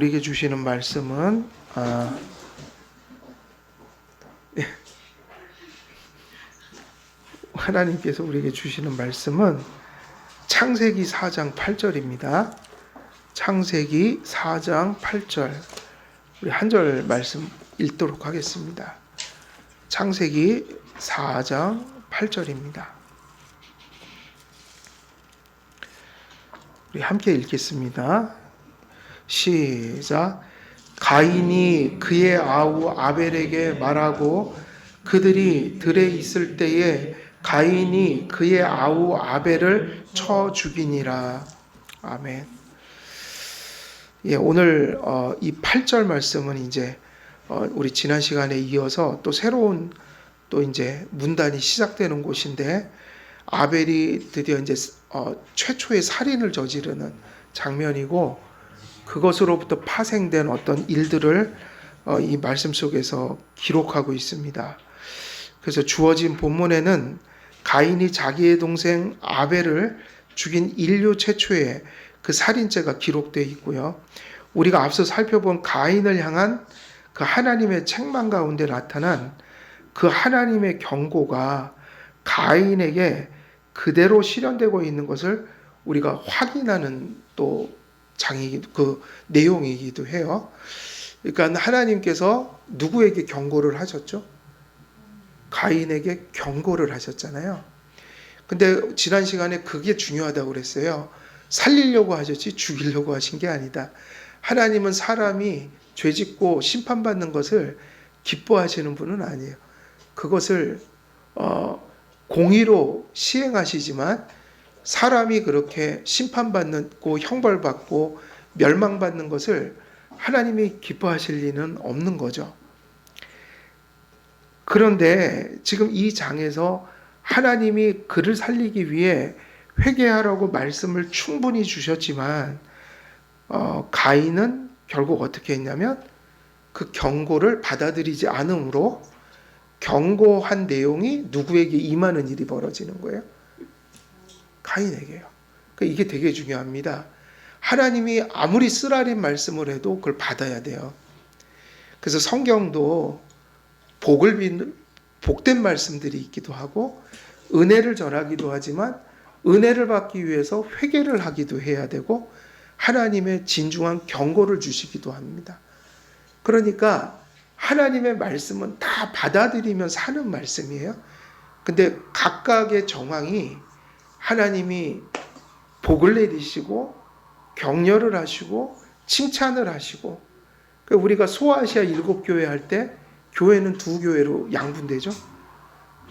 우리에게 주시는 말씀은 하나님께서 우리에게 주시는 말씀은 창세기 4장 8절입니다. 창세기 4장 8절 우리 한 절 말씀 읽도록 하겠습니다. 창세기 4장 8절입니다. 우리 함께 읽겠습니다. 시작. 가인이 그의 아우 아벨에게 말하고 그들이 들에 있을 때에 가인이 그의 아우 아벨을 쳐 죽이니라. 아멘. 예, 오늘 이 8절 말씀은 이제 우리 지난 시간에 이어서 또 새로운 또 이제 문단이 시작되는 곳인데, 아벨이 드디어 이제 최초의 살인을 저지르는 장면이고, 그것으로부터 파생된 어떤 일들을 이 말씀 속에서 기록하고 있습니다. 그래서 주어진 본문에는 가인이 자기의 동생 아벨을 죽인 인류 최초의 그 살인죄가 기록되어 있고요. 우리가 앞서 살펴본 가인을 향한 그 하나님의 책망 가운데 나타난 그 하나님의 경고가 가인에게 그대로 실현되고 있는 것을 우리가 확인하는 또 그 내용이기도 해요. 그러니까 하나님께서 누구에게 경고를 하셨죠? 가인에게 경고를 하셨잖아요. 근데 지난 시간에 그게 중요하다고 그랬어요. 살리려고 하셨지 죽이려고 하신 게 아니다. 하나님은 사람이 죄짓고 심판받는 것을 기뻐하시는 분은 아니에요. 그것을 공의로 시행하시지만 사람이 그렇게 심판받고 형벌받고 멸망받는 것을 하나님이 기뻐하실 리는 없는 거죠. 그런데 지금 이 장에서 하나님이 그를 살리기 위해 회개하라고 말씀을 충분히 주셨지만 가인은 결국 어떻게 했냐면 그 경고를 받아들이지 않으므로 경고한 내용이 누구에게 임하는 일이 벌어지는 거예요? 가인에게요. 그러니까 이게 되게 중요합니다. 하나님이 아무리 쓰라린 말씀을 해도 그걸 받아야 돼요. 그래서 성경도 복된 말씀들이 있기도 하고 은혜를 전하기도 하지만 은혜를 받기 위해서 회개를 하기도 해야 되고 하나님의 진중한 경고를 주시기도 합니다. 그러니까 하나님의 말씀은 다 받아들이면 사는 말씀이에요. 근데 각각의 정황이 하나님이 복을 내리시고 격려를 하시고 칭찬을 하시고, 우리가 소아시아 7교회 할 때 교회는 2교회로 양분되죠.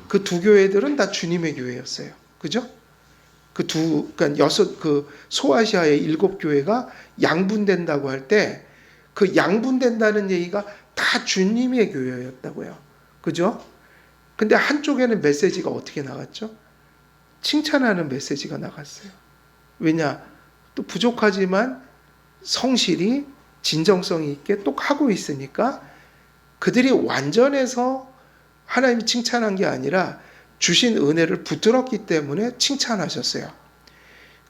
그 2교회들은 다 주님의 교회였어요. 그죠? 그러니까 소아시아의 7교회가 양분된다고 할 때 그 양분된다는 얘기가 다 주님의 교회였다고요. 그죠? 근데 한쪽에는 메시지가 어떻게 나갔죠? 칭찬하는 메시지가 나갔어요. 왜냐? 또 부족하지만 성실히 진정성이 있게 또 하고 있으니까 그들이 완전해서 하나님이 칭찬한 게 아니라 주신 은혜를 붙들었기 때문에 칭찬하셨어요.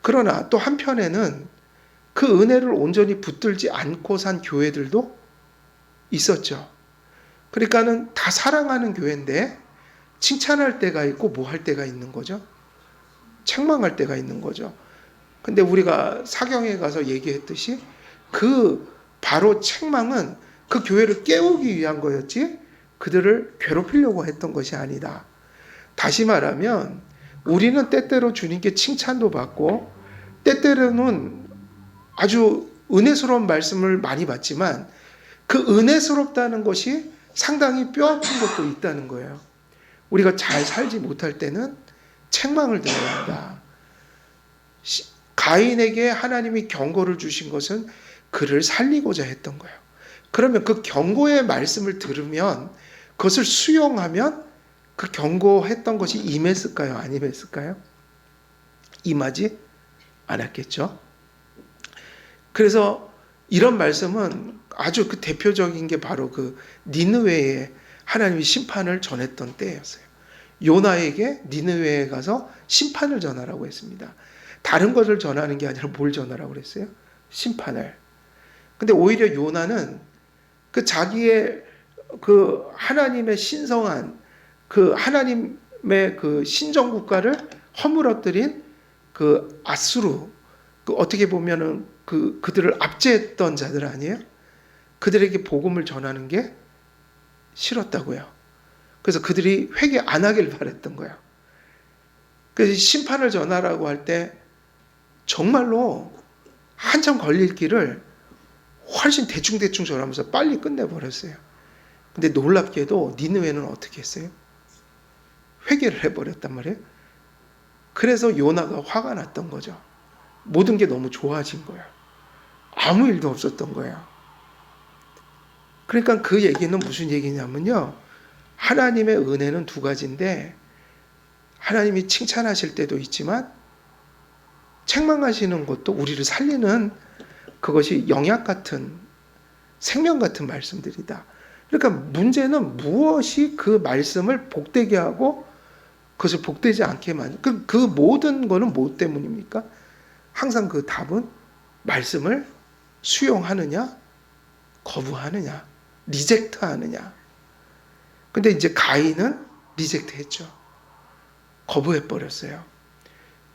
그러나 또 한편에는 그 은혜를 온전히 붙들지 않고 산 교회들도 있었죠. 그러니까는 다 사랑하는 교회인데 칭찬할 때가 있고 뭐 할 때가 있는 거죠? 책망할 때가 있는 거죠. 근데 우리가 사경에 가서 얘기했듯이 그 바로 책망은 그 교회를 깨우기 위한 거였지 그들을 괴롭히려고 했던 것이 아니다. 다시 말하면 우리는 때때로 주님께 칭찬도 받고 때때로는 아주 은혜스러운 말씀을 많이 받지만 그 은혜스럽다는 것이 상당히 뼈아픈 것도 있다는 거예요. 우리가 잘 살지 못할 때는 책망을 들어야 한다. 가인에게 하나님이 경고를 주신 것은 그를 살리고자 했던 거예요. 그러면 그 경고의 말씀을 들으면 그것을 수용하면 그 경고했던 것이 임했을까요? 안 임했을까요? 임하지 않았겠죠. 그래서 이런 말씀은 아주 그 대표적인 게 바로 그 니느웨에 하나님이 심판을 전했던 때였어요. 요나에게 니느웨에 가서 심판을 전하라고 했습니다. 다른 것을 전하는 게 아니라 뭘 전하라고 그랬어요? 심판을. 근데 오히려 요나는 그 자기의 그 하나님의 신성한 그 하나님의 그 신정 국가를 허물어뜨린 그 아수르, 그 어떻게 보면은 그들을 압제했던 자들 아니에요? 그들에게 복음을 전하는 게 싫었다고요. 그래서 그들이 회개 안 하길 바랬던 거예요. 그래서 심판을 전하라고 할 때 정말로 한참 걸릴 길을 훨씬 대충대충 전하면서 빨리 끝내버렸어요. 근데 놀랍게도 니느웨는 어떻게 했어요? 회개를 해버렸단 말이에요. 그래서 요나가 화가 났던 거죠. 모든 게 너무 좋아진 거예요. 아무 일도 없었던 거예요. 그러니까 그 얘기는 무슨 얘기냐면요. 하나님의 은혜는 두 가지인데 하나님이 칭찬하실 때도 있지만 책망하시는 것도 우리를 살리는 그것이 영약 같은 생명 같은 말씀들이다. 그러니까 문제는 무엇이 그 말씀을 복되게 하고 그것을 복되지 않게 만든 그 모든 거는 뭐 때문입니까? 항상 그 답은 말씀을 수용하느냐 거부하느냐 리젝트하느냐. 근데 이제 가인은 리젝트했죠. 거부해버렸어요.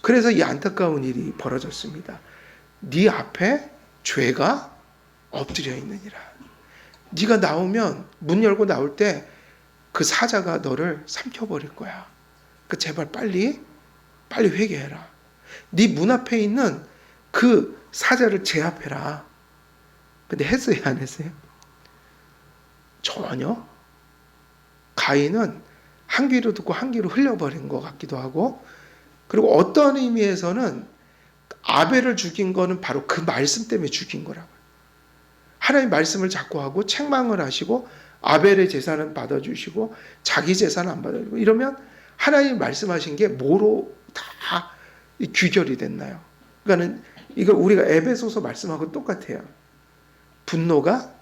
그래서 이 안타까운 일이 벌어졌습니다. 네 앞에 죄가 엎드려 있느니라. 네가 나오면 문 열고 나올 때 그 사자가 너를 삼켜버릴 거야. 그 제발 빨리 회개해라. 네 문 앞에 있는 그 사자를 제압해라. 근데 했어요, 안 했어요? 전혀. 가인은 한 귀로 듣고 한 귀로 흘려버린 것 같기도 하고, 그리고 어떤 의미에서는 아벨을 죽인 거는 바로 그 말씀 때문에 죽인 거라고요. 하나님 말씀을 자꾸 하고 책망을 하시고 아벨의 재산은 받아주시고 자기 재산은 안 받아주고 이러면 하나님 말씀하신 게 뭐로 다 귀결이 됐나요? 그러니까는 이걸 우리가 에베소서 말씀하고 똑같아요. 분노가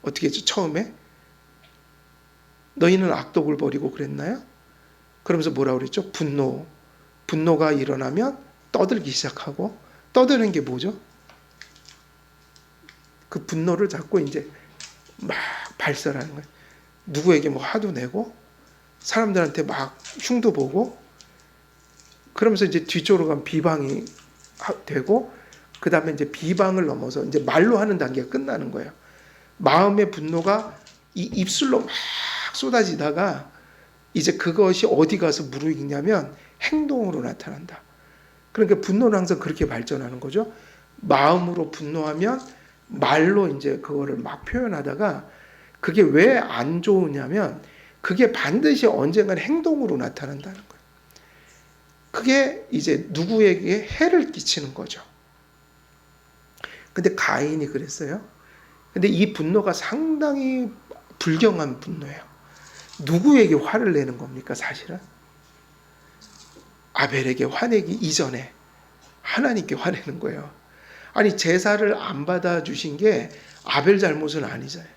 어떻게 했죠? 처음에 너희는 악독을 버리고 그랬나요? 그러면서 뭐라고 그랬죠? 분노가 일어나면 떠들기 시작하고, 떠드는 게 뭐죠? 그 분노를 자꾸 이제 막 발설하는 거예요. 누구에게 뭐 화도 내고 사람들한테 막 흉도 보고, 그러면서 이제 뒤쪽으로 가면 비방이 되고, 그 다음에 이제 비방을 넘어서 이제 말로 하는 단계가 끝나는 거예요. 마음의 분노가 이 입술로 막 쏟아지다가 이제 그것이 어디 가서 무르익냐면 행동으로 나타난다. 그러니까 분노는 항상 그렇게 발전하는 거죠. 마음으로 분노하면 말로 이제 그거를 막 표현하다가 그게 왜 안 좋으냐면 그게 반드시 언젠가는 행동으로 나타난다는 거예요. 그게 이제 누구에게 해를 끼치는 거죠. 근데 가인이 그랬어요. 근데 이 분노가 상당히 불경한 분노예요. 누구에게 화를 내는 겁니까, 사실은? 아벨에게 화내기 이전에 하나님께 화내는 거예요. 아니, 제사를 안 받아주신 게 아벨 잘못은 아니잖아요.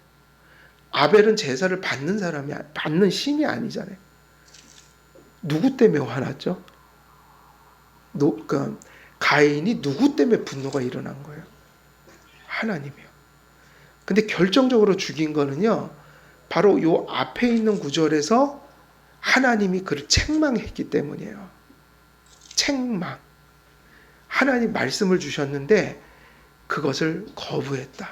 아벨은 제사를 받는 신이 아니잖아요. 누구 때문에 화났죠? 그러니까 가인이 누구 때문에 분노가 일어난 거예요? 하나님이요. 근데 결정적으로 죽인 거는요, 바로 요 앞에 있는 구절에서 하나님이 그를 책망했기 때문이에요. 책망. 하나님 말씀을 주셨는데 그것을 거부했다.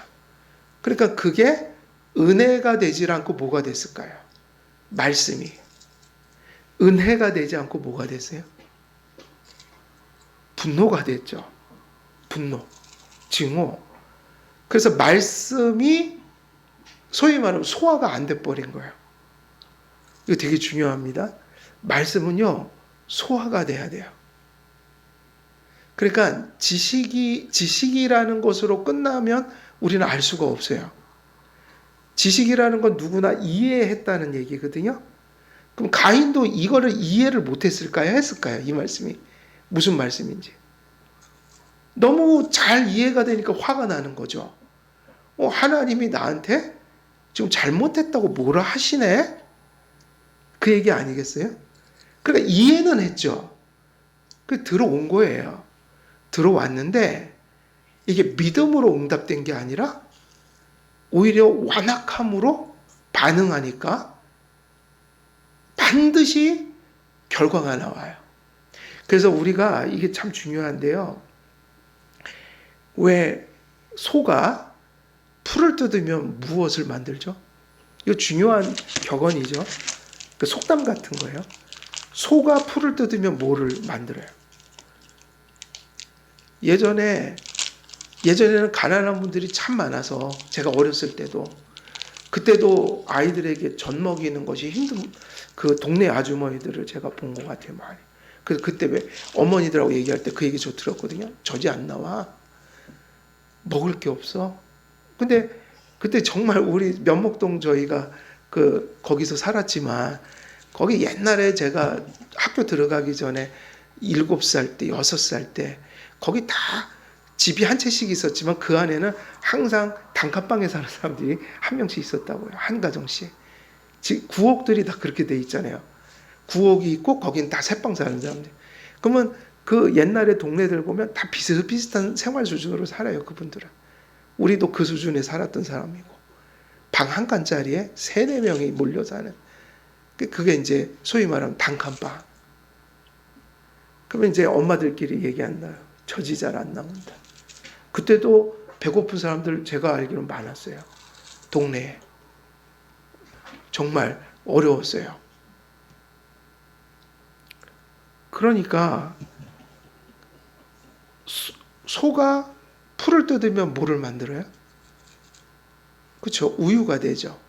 그러니까 그게 은혜가 되지 않고 뭐가 됐을까요? 말씀이. 은혜가 되지 않고 뭐가 됐어요? 분노가 됐죠. 분노, 증오. 그래서 말씀이 소위 말하면 소화가 안 돼 버린 거예요. 이거 되게 중요합니다. 말씀은요, 소화가 돼야 돼요. 그러니까 지식이라는 것으로 끝나면 우리는 알 수가 없어요. 지식이라는 건 누구나 이해했다는 얘기거든요. 그럼 가인도 이거를 이해를 못했을까요? 했을까요? 이 말씀이 무슨 말씀인지. 너무 잘 이해가 되니까 화가 나는 거죠. 하나님이 나한테 지금 잘못했다고 뭐라 하시네? 그 얘기 아니겠어요? 그러니까 이해는 했죠. 그 들어온 거예요. 들어왔는데 이게 믿음으로 응답된 게 아니라 오히려 완악함으로 반응하니까 반드시 결과가 나와요. 그래서 우리가 이게 참 중요한데요. 왜 소가 풀을 뜯으면 무엇을 만들죠? 이거 중요한 격언이죠. 그 속담 같은 거예요. 소가 풀을 뜯으면 뭐를 만들어요? 예전에는 가난한 분들이 참 많아서 제가 어렸을 때도 그때도 아이들에게 젖 먹이는 것이 힘든 그 동네 아주머니들을 제가 본 것 같아요, 많이. 그래서 그때 왜 어머니들하고 얘기할 때 그 얘기 저 들었거든요. 젖이 안 나와. 먹을 게 없어. 근데 그때 정말 우리 면목동 저희가 거기서 살았지만 거기 옛날에 제가 학교 들어가기 전에 7살 때, 6살 때 거기 다 집이 한 채씩 있었지만 그 안에는 항상 단칸방에 사는 사람들이 한 명씩 있었다고요. 한 가정씩. 구옥들이 다 그렇게 돼 있잖아요. 구옥이 있고 거긴 다 새방 사는 사람들. 그러면 그 옛날에 동네들 보면 다 비슷비슷한 생활 수준으로 살아요. 그분들은. 우리도 그 수준에 살았던 사람이고 방 한 칸짜리에 3-4명이 몰려 사는 그게 이제 소위 말하면 단칸방. 그러면 이제 엄마들끼리 얘기한다. 젖이 잘 안 나온다. 그때도 배고픈 사람들 제가 알기로 많았어요. 동네에. 정말 어려웠어요. 그러니까 소가 풀을 뜯으면 뭐를 만들어요? 그렇죠. 우유가 되죠.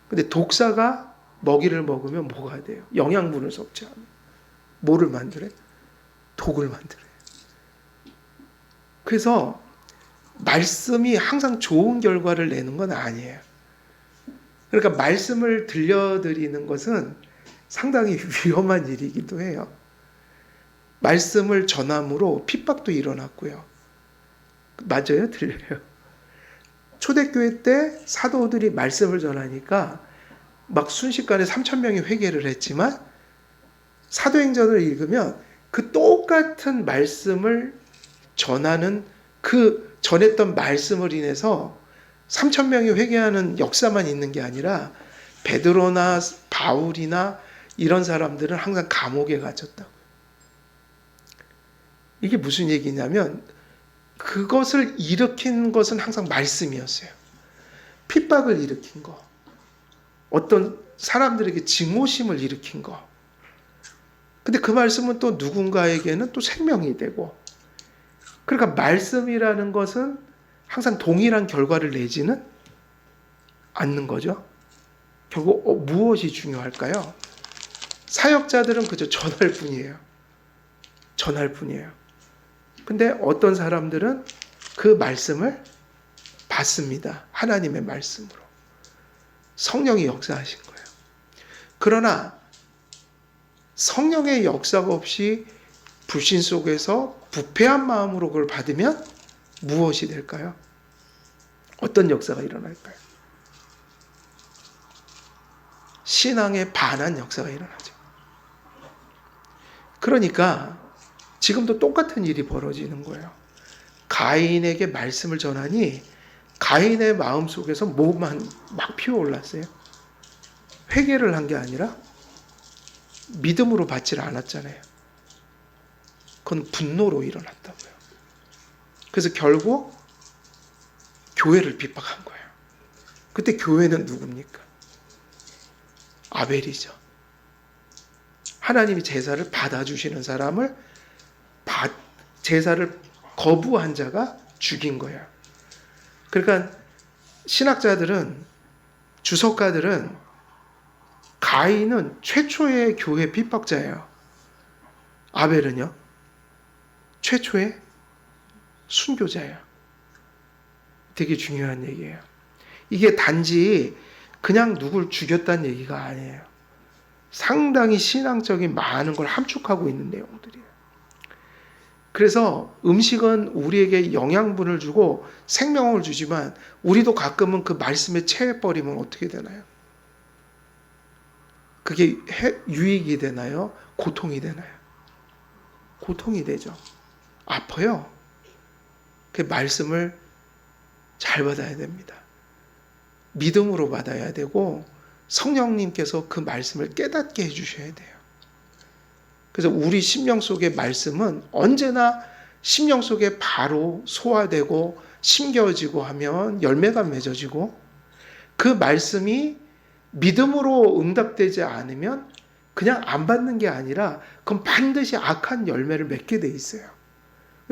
근데 독사가 먹이를 먹으면 뭐가 돼요? 영양분을 섭취하면. 뭐를 만들어요? 독을 만들어요. 그래서 말씀이 항상 좋은 결과를 내는 건 아니에요. 그러니까 말씀을 들려드리는 것은 상당히 위험한 일이기도 해요. 말씀을 전함으로 핍박도 일어났고요. 맞아요? 들려요? 초대교회 때 사도들이 말씀을 전하니까 막 순식간에 3,000명이 회개를 했지만 사도행전을 읽으면 그 똑같은 말씀을 전하는 그 전했던 말씀을 인해서 3,000명이 회개하는 역사만 있는 게 아니라 베드로나 바울이나 이런 사람들은 항상 감옥에 갇혔다고. 이게 무슨 얘기냐면 그것을 일으킨 것은 항상 말씀이었어요. 핍박을 일으킨 거. 어떤 사람들에게 증오심을 일으킨 거. 근데 그 말씀은 또 누군가에게는 또 생명이 되고. 그러니까 말씀이라는 것은 항상 동일한 결과를 내지는 않는 거죠. 결국 무엇이 중요할까요? 사역자들은 그저 전할 뿐이에요. 전할 뿐이에요. 근데 어떤 사람들은 그 말씀을 받습니다. 하나님의 말씀으로. 성령이 역사하신 거예요. 그러나 성령의 역사가 없이 불신 속에서 부패한 마음으로 그걸 받으면 무엇이 될까요? 어떤 역사가 일어날까요? 신앙에 반한 역사가 일어나죠. 그러니까 지금도 똑같은 일이 벌어지는 거예요. 가인에게 말씀을 전하니 가인의 마음속에서 뭐만 막 피어올랐어요? 회개를 한 게 아니라 믿음으로 받지를 않았잖아요. 그건 분노로 일어났다고요. 그래서 결국 교회를 핍박한 거예요. 그때 교회는 누굽니까? 아벨이죠. 하나님이 제사를 받아주시는 사람을 제사를 거부한 자가 죽인 거예요. 그러니까 신학자들은 주석가들은 가인은 최초의 교회 핍박자예요. 아벨은요? 최초의 순교자예요. 되게 중요한 얘기예요. 이게 단지 그냥 누굴 죽였다는 얘기가 아니에요. 상당히 신앙적인 많은 걸 함축하고 있는 내용들이에요. 그래서 음식은 우리에게 영양분을 주고 생명을 주지만 우리도 가끔은 그 말씀에 체해버리면 어떻게 되나요? 그게 유익이 되나요? 고통이 되나요? 고통이 되죠. 아파요. 그 말씀을 잘 받아야 됩니다. 믿음으로 받아야 되고 성령님께서 그 말씀을 깨닫게 해주셔야 돼요. 그래서 우리 심령 속의 말씀은 언제나 심령 속에 바로 소화되고 심겨지고 하면 열매가 맺어지고, 그 말씀이 믿음으로 응답되지 않으면 그냥 안 받는 게 아니라 그건 반드시 악한 열매를 맺게 돼 있어요.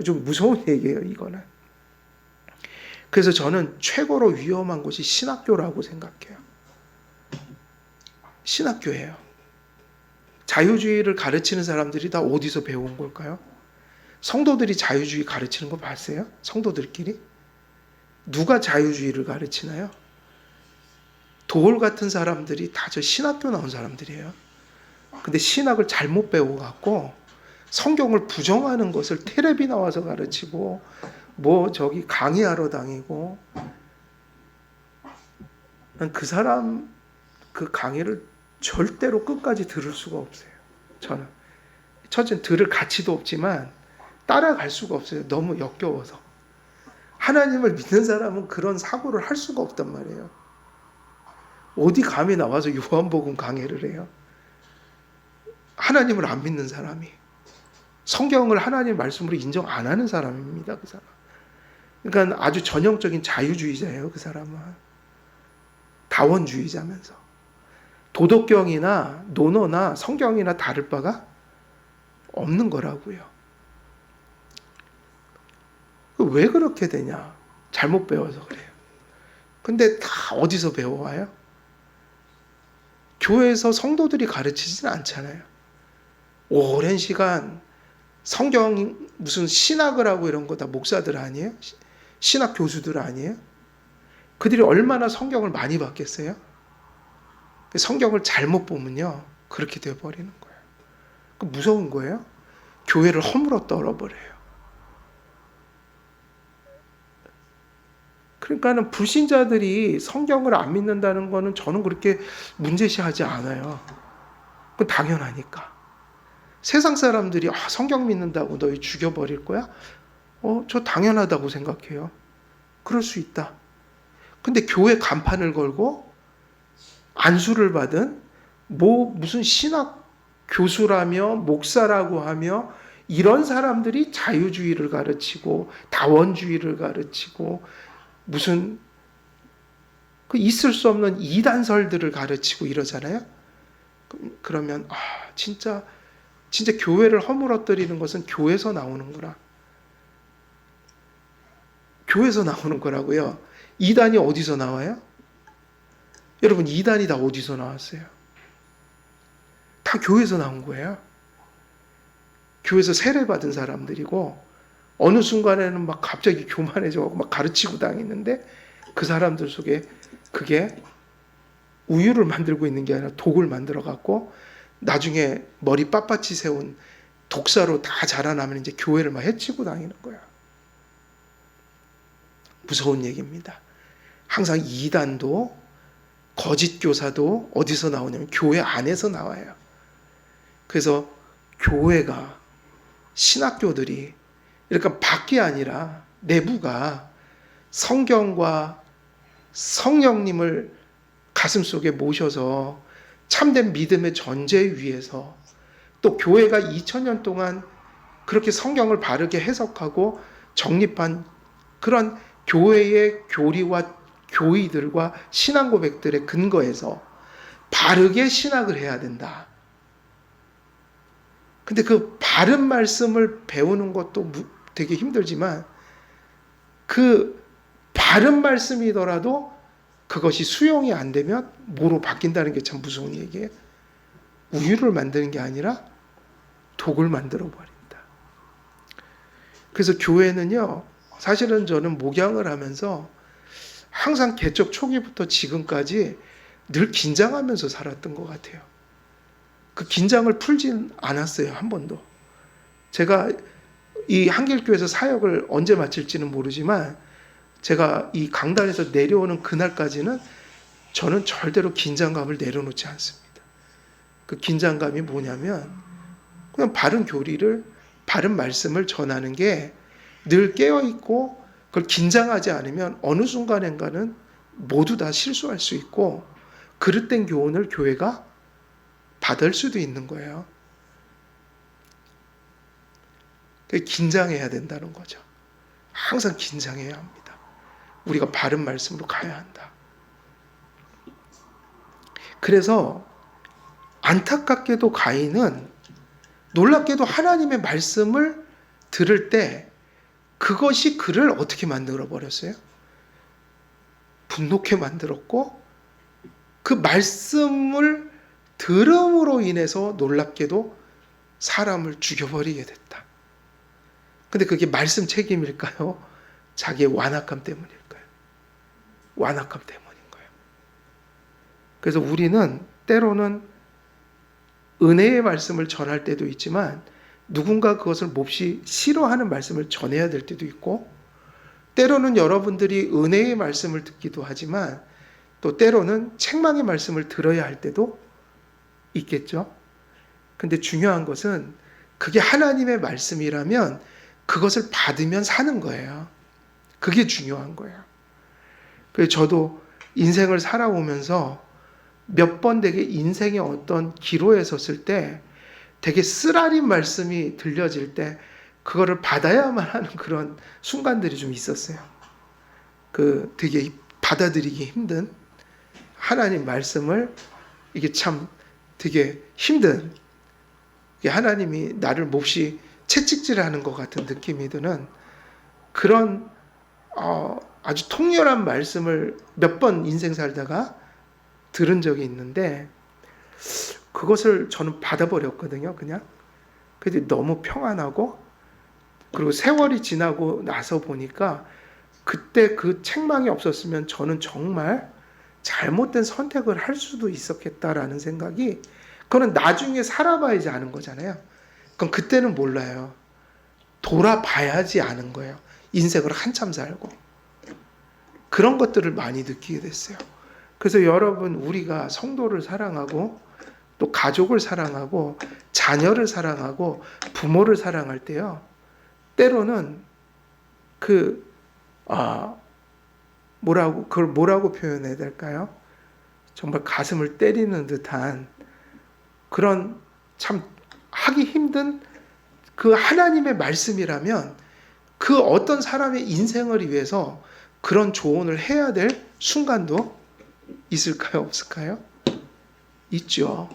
좀 무서운 얘기예요, 이거는. 그래서 저는 최고로 위험한 곳이 신학교라고 생각해요. 신학교예요. 자유주의를 가르치는 사람들이 다 어디서 배운 걸까요? 성도들이 자유주의 가르치는 거 봤어요? 성도들끼리? 누가 자유주의를 가르치나요? 도올 같은 사람들이 다 저 신학교 나온 사람들이에요. 근데 신학을 잘못 배워갖고 성경을 부정하는 것을 텔레비 나와서 가르치고 뭐 저기 강의하러 다니고, 난 그 사람 그 강의를 절대로 끝까지 들을 수가 없어요. 저는 첫째는 들을 가치도 없지만 따라갈 수가 없어요. 너무 역겨워서. 하나님을 믿는 사람은 그런 사고를 할 수가 없단 말이에요. 어디 감히 나와서 요한복음 강의를 해요? 하나님을 안 믿는 사람이, 성경을 하나님 말씀으로 인정 안 하는 사람입니다. 그 사람. 그러니까 아주 전형적인 자유주의자예요. 그 사람은 다원주의자면서 도덕경이나 논어나 성경이나 다를 바가 없는 거라고요. 왜 그렇게 되냐? 잘못 배워서 그래요. 근데 다 어디서 배워와요? 교회에서 성도들이 가르치지는 않잖아요. 오랜 시간 성경 무슨 신학을 하고 이런 거 다 목사들 아니에요? 신학 교수들 아니에요? 그들이 얼마나 성경을 많이 봤겠어요? 성경을 잘못 보면요, 그렇게 되어버리는 거예요. 그 무서운 거예요. 교회를 허물어 떨어버려요. 그러니까는 불신자들이 성경을 안 믿는다는 거는 저는 그렇게 문제시하지 않아요. 그건 당연하니까. 세상 사람들이 성경 믿는다고 너희 죽여버릴 거야? 저 당연하다고 생각해요. 그럴 수 있다. 근데 교회 간판을 걸고 안수를 받은 무슨 신학 교수라며 목사라고 하며 이런 사람들이 자유주의를 가르치고 다원주의를 가르치고 무슨 그 있을 수 없는 이단설들을 가르치고 이러잖아요. 그러면 진짜 교회를 허물어뜨리는 것은 교회에서 나오는 거라. 교회에서 나오는 거라고요. 이단이 어디서 나와요? 여러분, 이단이 다 어디서 나왔어요? 다 교회에서 나온 거예요. 교회에서 세례받은 사람들이고, 어느 순간에는 막 갑자기 교만해져가고 막 가르치고 다니는데, 그 사람들 속에 그게 우유를 만들고 있는 게 아니라 독을 만들어갖고 나중에 머리 빳빳이 세운 독사로 다 자라나면 이제 교회를 막 해치고 다니는 거야. 무서운 얘기입니다. 항상 이단도 거짓 교사도 어디서 나오냐면 교회 안에서 나와요. 그래서 교회가, 신학교들이 그러니까 밖이 아니라 내부가 성경과 성령님을 가슴속에 모셔서 참된 믿음의 전제 위에서, 또 교회가 2000년 동안 그렇게 성경을 바르게 해석하고 정립한 그런 교회의 교리와 교의들과 신앙 고백들의 근거에서 바르게 신학을 해야 된다. 근데 그 바른 말씀을 배우는 것도 되게 힘들지만, 그 바른 말씀이더라도 그것이 수용이 안 되면 뭐로 바뀐다는 게 참 무서운 얘기예요. 우유를 만드는 게 아니라 독을 만들어 버린다. 그래서 교회는요, 사실은 저는 목양을 하면서 항상 개척 초기부터 지금까지 늘 긴장하면서 살았던 것 같아요. 그 긴장을 풀진 않았어요, 한 번도. 제가 이 한길교회에서 사역을 언제 마칠지는 모르지만, 제가 이 강단에서 내려오는 그날까지는 저는 절대로 긴장감을 내려놓지 않습니다. 그 긴장감이 뭐냐면, 그냥 바른 교리를, 바른 말씀을 전하는 게 늘 깨어있고, 그걸 긴장하지 않으면 어느 순간인가는 모두 다 실수할 수 있고 그릇된 교훈을 교회가 받을 수도 있는 거예요. 긴장해야 된다는 거죠. 항상 긴장해야 합니다. 우리가 바른 말씀으로 가야 한다. 그래서 안타깝게도 가인은 놀랍게도 하나님의 말씀을 들을 때 그것이 그를 어떻게 만들어 버렸어요? 분노케 만들었고 그 말씀을 들음으로 인해서 놀랍게도 사람을 죽여버리게 됐다. 근데 그게 말씀 책임일까요? 자기의 완악함 때문일까요? 완악함 때문인 거예요. 그래서 우리는 때로는 은혜의 말씀을 전할 때도 있지만 누군가 그것을 몹시 싫어하는 말씀을 전해야 될 때도 있고 때로는 여러분들이 은혜의 말씀을 듣기도 하지만 또 때로는 책망의 말씀을 들어야 할 때도 있겠죠. 근데 중요한 것은 그게 하나님의 말씀이라면 그것을 받으면 사는 거예요. 그게 중요한 거예요. 그래서 저도 인생을 살아오면서 몇 번 되게 인생의 어떤 기로에 섰을 때 되게 쓰라린 말씀이 들려질 때 그거를 받아야만 하는 그런 순간들이 좀 있었어요. 그 되게 받아들이기 힘든 하나님 말씀을 이게 참 되게 힘든 하나님이 나를 몹시 채찍질하는 것 같은 느낌이 드는 그런 아주 통렬한 말씀을 몇 번 인생 살다가 들은 적이 있는데 그것을 저는 받아버렸거든요. 그냥. 근데 너무 평안하고 그리고 세월이 지나고 나서 보니까 그때 그 책망이 없었으면 저는 정말 잘못된 선택을 할 수도 있었겠다라는 생각이 그거는 나중에 살아봐야지 아는 거잖아요. 그럼 그때는 몰라요. 돌아봐야지 아는 거예요. 인생을 한참 살고. 그런 것들을 많이 느끼게 됐어요. 그래서 여러분 우리가 성도를 사랑하고 또 가족을 사랑하고 자녀를 사랑하고 부모를 사랑할 때요. 때로는 그걸 뭐라고 표현해야 될까요? 정말 가슴을 때리는 듯한 그런 참 하기 힘든 그 하나님의 말씀이라면 그 어떤 사람의 인생을 위해서 그런 조언을 해야 될 순간도 있을까요? 없을까요? 있죠.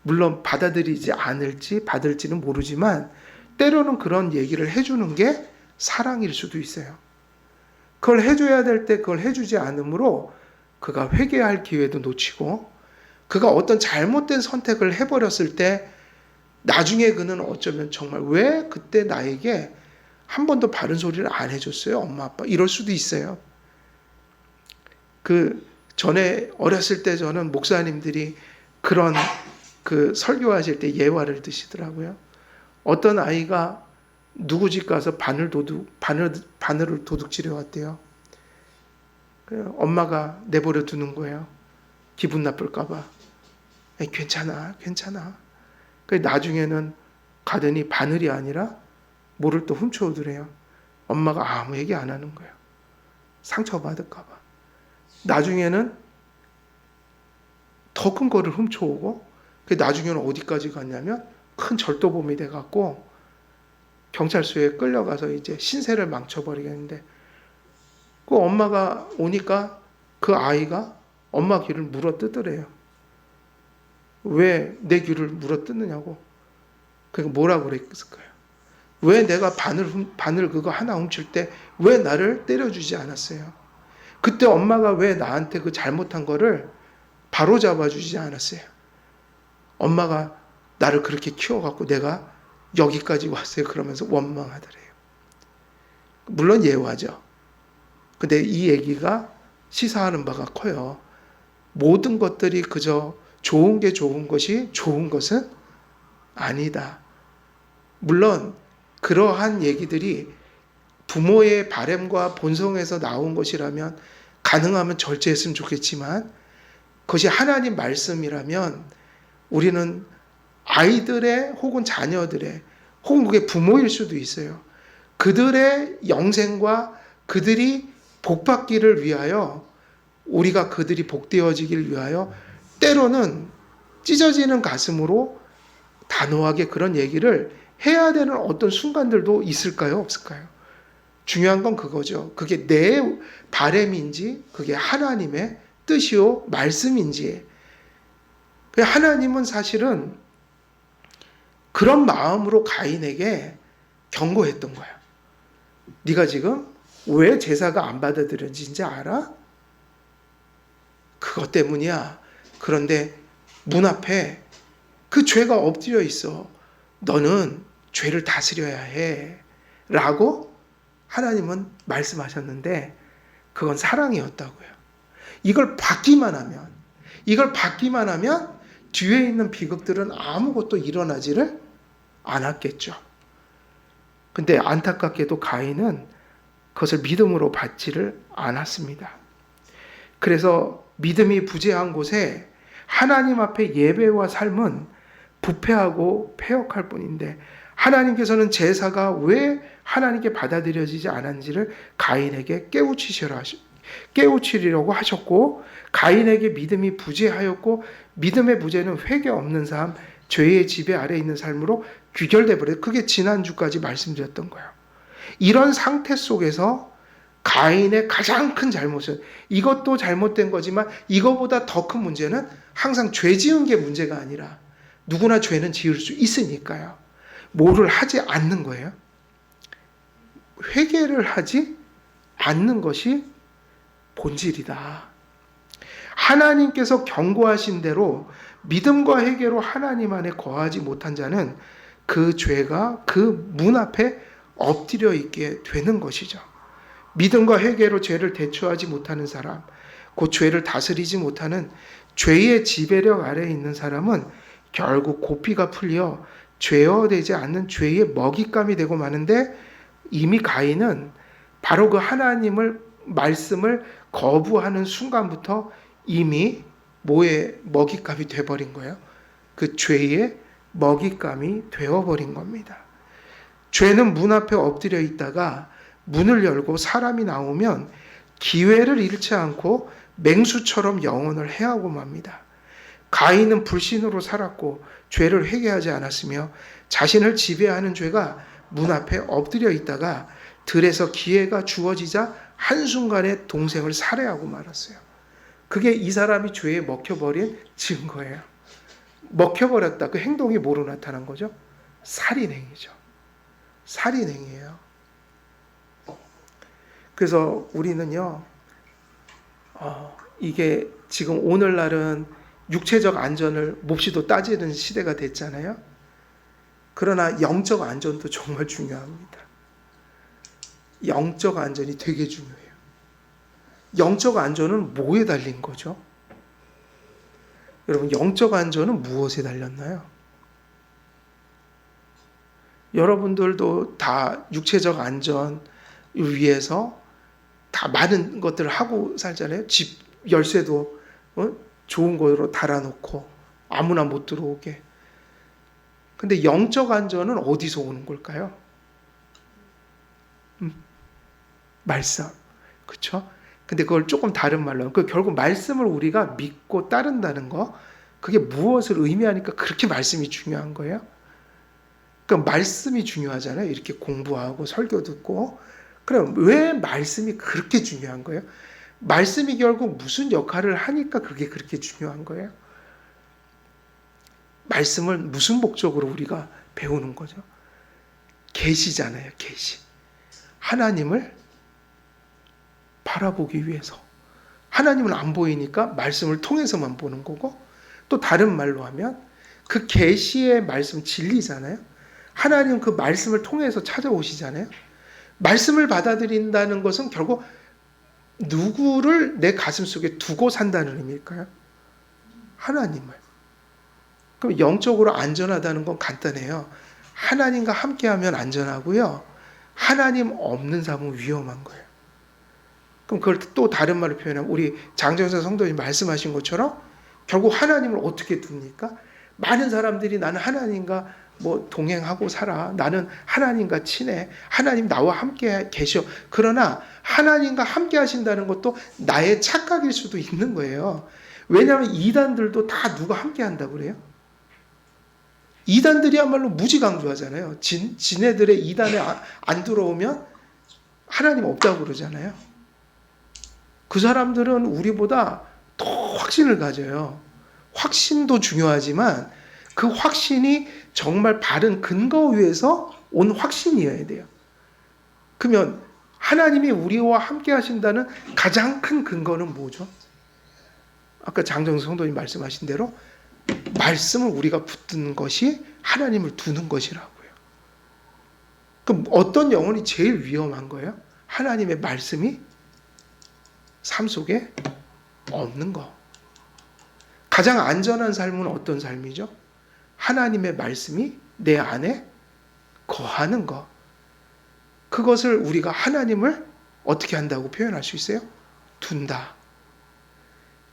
물론 받아들이지 않을지 받을지는 모르지만 때로는 그런 얘기를 해주는 게 사랑일 수도 있어요. 그걸 해줘야 될 때 그걸 해주지 않으므로 그가 회개할 기회도 놓치고 그가 어떤 잘못된 선택을 해버렸을 때 나중에 그는 어쩌면 정말 왜 그때 나에게 한 번도 바른 소리를 안 해줬어요? 엄마 아빠 이럴 수도 있어요. 그 전에 어렸을 때 저는 목사님들이 그런 그 설교하실 때 예화를 드시더라고요. 어떤 아이가 누구 집 가서 바늘을 도둑질해 왔대요. 엄마가 내버려 두는 거예요. 기분 나쁠까봐. 괜찮아, 괜찮아. 나중에는 가더니 바늘이 아니라 뭐를 또 훔쳐오더래요. 엄마가 아무 얘기 안 하는 거예요. 상처받을까봐. 나중에는 더 큰 거를 훔쳐오고 나중에는 어디까지 갔냐면 큰 절도범이 돼갖고 경찰서에 끌려가서 이제 신세를 망쳐버리겠는데 그 엄마가 오니까 그 아이가 엄마 귀를 물어뜯으래요. 왜 내 귀를 물어뜯느냐고. 그러니까 뭐라고 그랬을까요? 왜 내가 바늘 그거 하나 훔칠 때 왜 나를 때려주지 않았어요? 그때 엄마가 왜 나한테 그 잘못한 거를 바로 잡아주지 않았어요? 엄마가 나를 그렇게 키워갖고 내가 여기까지 왔어요. 그러면서 원망하더래요. 물론 예화죠. 근데 이 얘기가 시사하는 바가 커요. 모든 것들이 그저 좋은 게 좋은 것이 좋은 것은 아니다. 물론 그러한 얘기들이 부모의 바램과 본성에서 나온 것이라면 가능하면 절제했으면 좋겠지만 그것이 하나님 말씀이라면 우리는 아이들의 혹은 자녀들의 혹은 그게 부모일 수도 있어요. 그들의 영생과 그들이 복받기를 위하여 우리가 그들이 복되어지길 위하여 때로는 찢어지는 가슴으로 단호하게 그런 얘기를 해야 되는 어떤 순간들도 있을까요? 없을까요? 중요한 건 그거죠. 그게 내 바램인지 그게 하나님의 뜻이요 말씀인지. 하나님은 사실은 그런 마음으로 가인에게 경고했던 거야. 네가 지금 왜 제사가 안 받아들여진지 알아? 그것 때문이야. 그런데 문 앞에 그 죄가 엎드려 있어. 너는 죄를 다스려야 해. 라고 하나님은 말씀하셨는데 그건 사랑이었다고요. 이걸 받기만 하면 뒤에 있는 비극들은 아무것도 일어나지를 않았겠죠. 근데 안타깝게도 가인은 그것을 믿음으로 받지를 않았습니다. 그래서 믿음이 부재한 곳에 하나님 앞에 예배와 삶은 부패하고 패역할 뿐인데 하나님께서는 제사가 왜 하나님께 받아들여지지 않았는지를 가인에게 깨우치려고 하셨고 가인에게 믿음이 부재하였고 믿음의 부재는 회개 없는 삶, 죄의 지배 아래 있는 삶으로 귀결돼 버려요. 그게 지난주까지 말씀드렸던 거예요. 이런 상태 속에서 가인의 가장 큰 잘못은 이것도 잘못된 거지만 이거보다 더 큰 문제는 항상 죄 지은 게 문제가 아니라 누구나 죄는 지을 수 있으니까요. 뭐를 하지 않는 거예요. 회개를 하지 않는 것이 본질이다. 하나님께서 경고하신 대로 믿음과 회개로 하나님 안에 거하지 못한 자는 그 죄가 그 문 앞에 엎드려 있게 되는 것이죠. 믿음과 회개로 죄를 대처하지 못하는 사람, 그 죄를 다스리지 못하는 죄의 지배력 아래에 있는 사람은 결국 고삐가 풀려 죄어되지 않는 죄의 먹잇감이 되고 마는데 이미 가인은 바로 그 하나님을 말씀을 거부하는 순간부터 이미 뭐의 먹잇감이 되어버린 거예요? 그 죄의 먹잇감이 되어버린 겁니다. 죄는 문 앞에 엎드려 있다가 문을 열고 사람이 나오면 기회를 잃지 않고 맹수처럼 영원을 해하고 맙니다. 가인은 불신으로 살았고 죄를 회개하지 않았으며 자신을 지배하는 죄가 문 앞에 엎드려 있다가 들에서 기회가 주어지자 한순간에 동생을 살해하고 말았어요. 그게 이 사람이 죄에 먹혀버린 증거예요. 먹혀버렸다. 그 행동이 뭐로 나타난 거죠? 살인행위죠. 살인행위예요. 그래서 우리는요, 이게 지금 오늘날은 육체적 안전을 몹시도 따지는 시대가 됐잖아요. 그러나 영적 안전도 정말 중요합니다. 영적 안전이 되게 중요해요. 영적 안전은 뭐에 달린 거죠? 여러분, 영적 안전은 무엇에 달렸나요? 여러분들도 다 육체적 안전 위해서 다 많은 것들을 하고 살잖아요. 집 열쇠도 좋은 거로 달아놓고 아무나 못 들어오게. 근데 영적 안전은 어디서 오는 걸까요? 말씀. 그렇죠? 근데 그걸 조금 다른 말로 그 결국 말씀을 우리가 믿고 따른다는 거 그게 무엇을 의미하니까 그렇게 말씀이 중요한 거예요? 그러니까 말씀이 중요하잖아요. 이렇게 공부하고 설교 듣고. 그럼 왜 말씀이 그렇게 중요한 거예요? 말씀이 결국 무슨 역할을 하니까 그게 그렇게 중요한 거예요? 말씀을 무슨 목적으로 우리가 배우는 거죠? 계시잖아요. 계시. 하나님을 바라보기 위해서. 하나님은 안 보이니까 말씀을 통해서만 보는 거고 또 다른 말로 하면 그 계시의 말씀 진리잖아요. 하나님은 그 말씀을 통해서 찾아오시잖아요. 말씀을 받아들인다는 것은 결국 누구를 내 가슴 속에 두고 산다는 의미일까요? 하나님을. 그럼 영적으로 안전하다는 건 간단해요. 하나님과 함께하면 안전하고요. 하나님 없는 삶은 위험한 거예요. 그럼 그걸 또 다른 말로 표현하면 우리 장정선 성도님 말씀하신 것처럼 결국 하나님을 어떻게 둡니까? 많은 사람들이 나는 하나님과 뭐 동행하고 살아. 나는 하나님과 친해. 하나님 나와 함께 계셔. 그러나 하나님과 함께 하신다는 것도 나의 착각일 수도 있는 거예요. 왜냐하면 이단들도 다 누가 함께 한다고 그래요? 이단들이야말로 무지 강조하잖아요. 지네들의 이단에 안 들어오면 하나님 없다고 그러잖아요. 그 사람들은 우리보다 더 확신을 가져요. 확신도 중요하지만 그 확신이 정말 바른 근거 위에서 온 확신이어야 돼요. 그러면 하나님이 우리와 함께 하신다는 가장 큰 근거는 뭐죠? 아까 장정수 성도님 말씀하신 대로 말씀을 우리가 붙드는 것이 하나님을 두는 것이라고요. 그럼 어떤 영혼이 제일 위험한 거예요? 하나님의 말씀이 삶 속에 없는 거. 가장 안전한 삶은 어떤 삶이죠? 하나님의 말씀이 내 안에 거하는 거. 그것을 우리가 하나님을 어떻게 한다고 표현할 수 있어요? 둔다.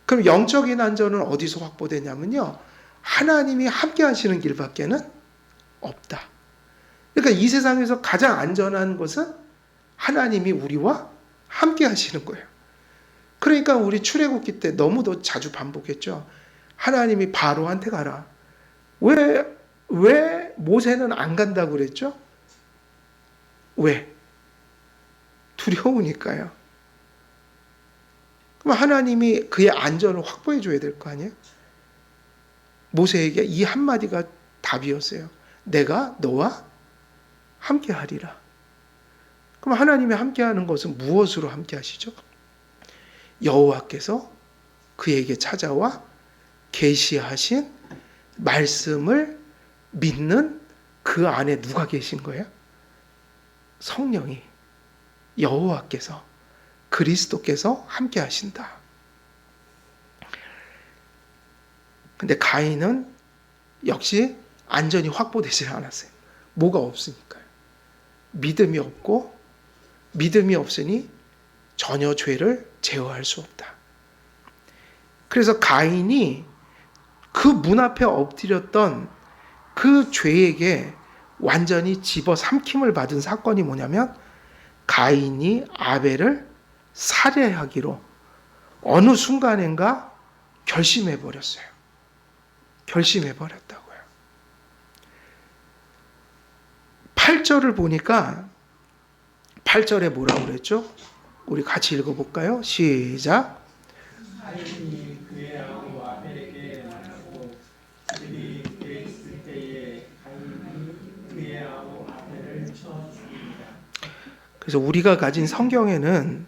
그럼 영적인 안전은 어디서 확보되냐면요. 하나님이 함께 하시는 길밖에는 없다. 그러니까 이 세상에서 가장 안전한 것은 하나님이 우리와 함께 하시는 거예요. 그러니까 우리 출애굽기 때 너무도 자주 반복했죠. 하나님이 바로한테 가라. 왜 모세는 안 간다고 그랬죠? 왜? 두려우니까요. 그럼 하나님이 그의 안전을 확보해 줘야 될 거 아니에요? 모세에게 이 한마디가 답이었어요. 내가 너와 함께 하리라. 그럼 하나님이 함께 하는 것은 무엇으로 함께 하시죠? 여호와께서 그에게 찾아와 계시하신 말씀을 믿는 그 안에 누가 계신 거예요? 성령이, 여호와께서, 그리스도께서 함께 하신다. 근데 가인은 역시 안전이 확보되지 않았어요. 뭐가 없으니까요. 믿음이 없고, 믿음이 없으니 전혀 죄를 제어할 수 없다. 그래서 가인이 그 문 앞에 엎드렸던 그 죄에게 완전히 집어삼킴을 받은 사건이 뭐냐면 가인이 아벨을 살해하기로 어느 순간인가 결심해버렸어요. 결심해버렸다고요. 8절을 보니까 8절에 뭐라고 그랬죠? 우리 같이 읽어볼까요? 시작. 가인이 그의 아우 아벨에게 말하고 그들이 그에 있을 때에 가인이 그의 아우 아벨을 쳐 죽입니다. 그래서 우리가 가진 성경에는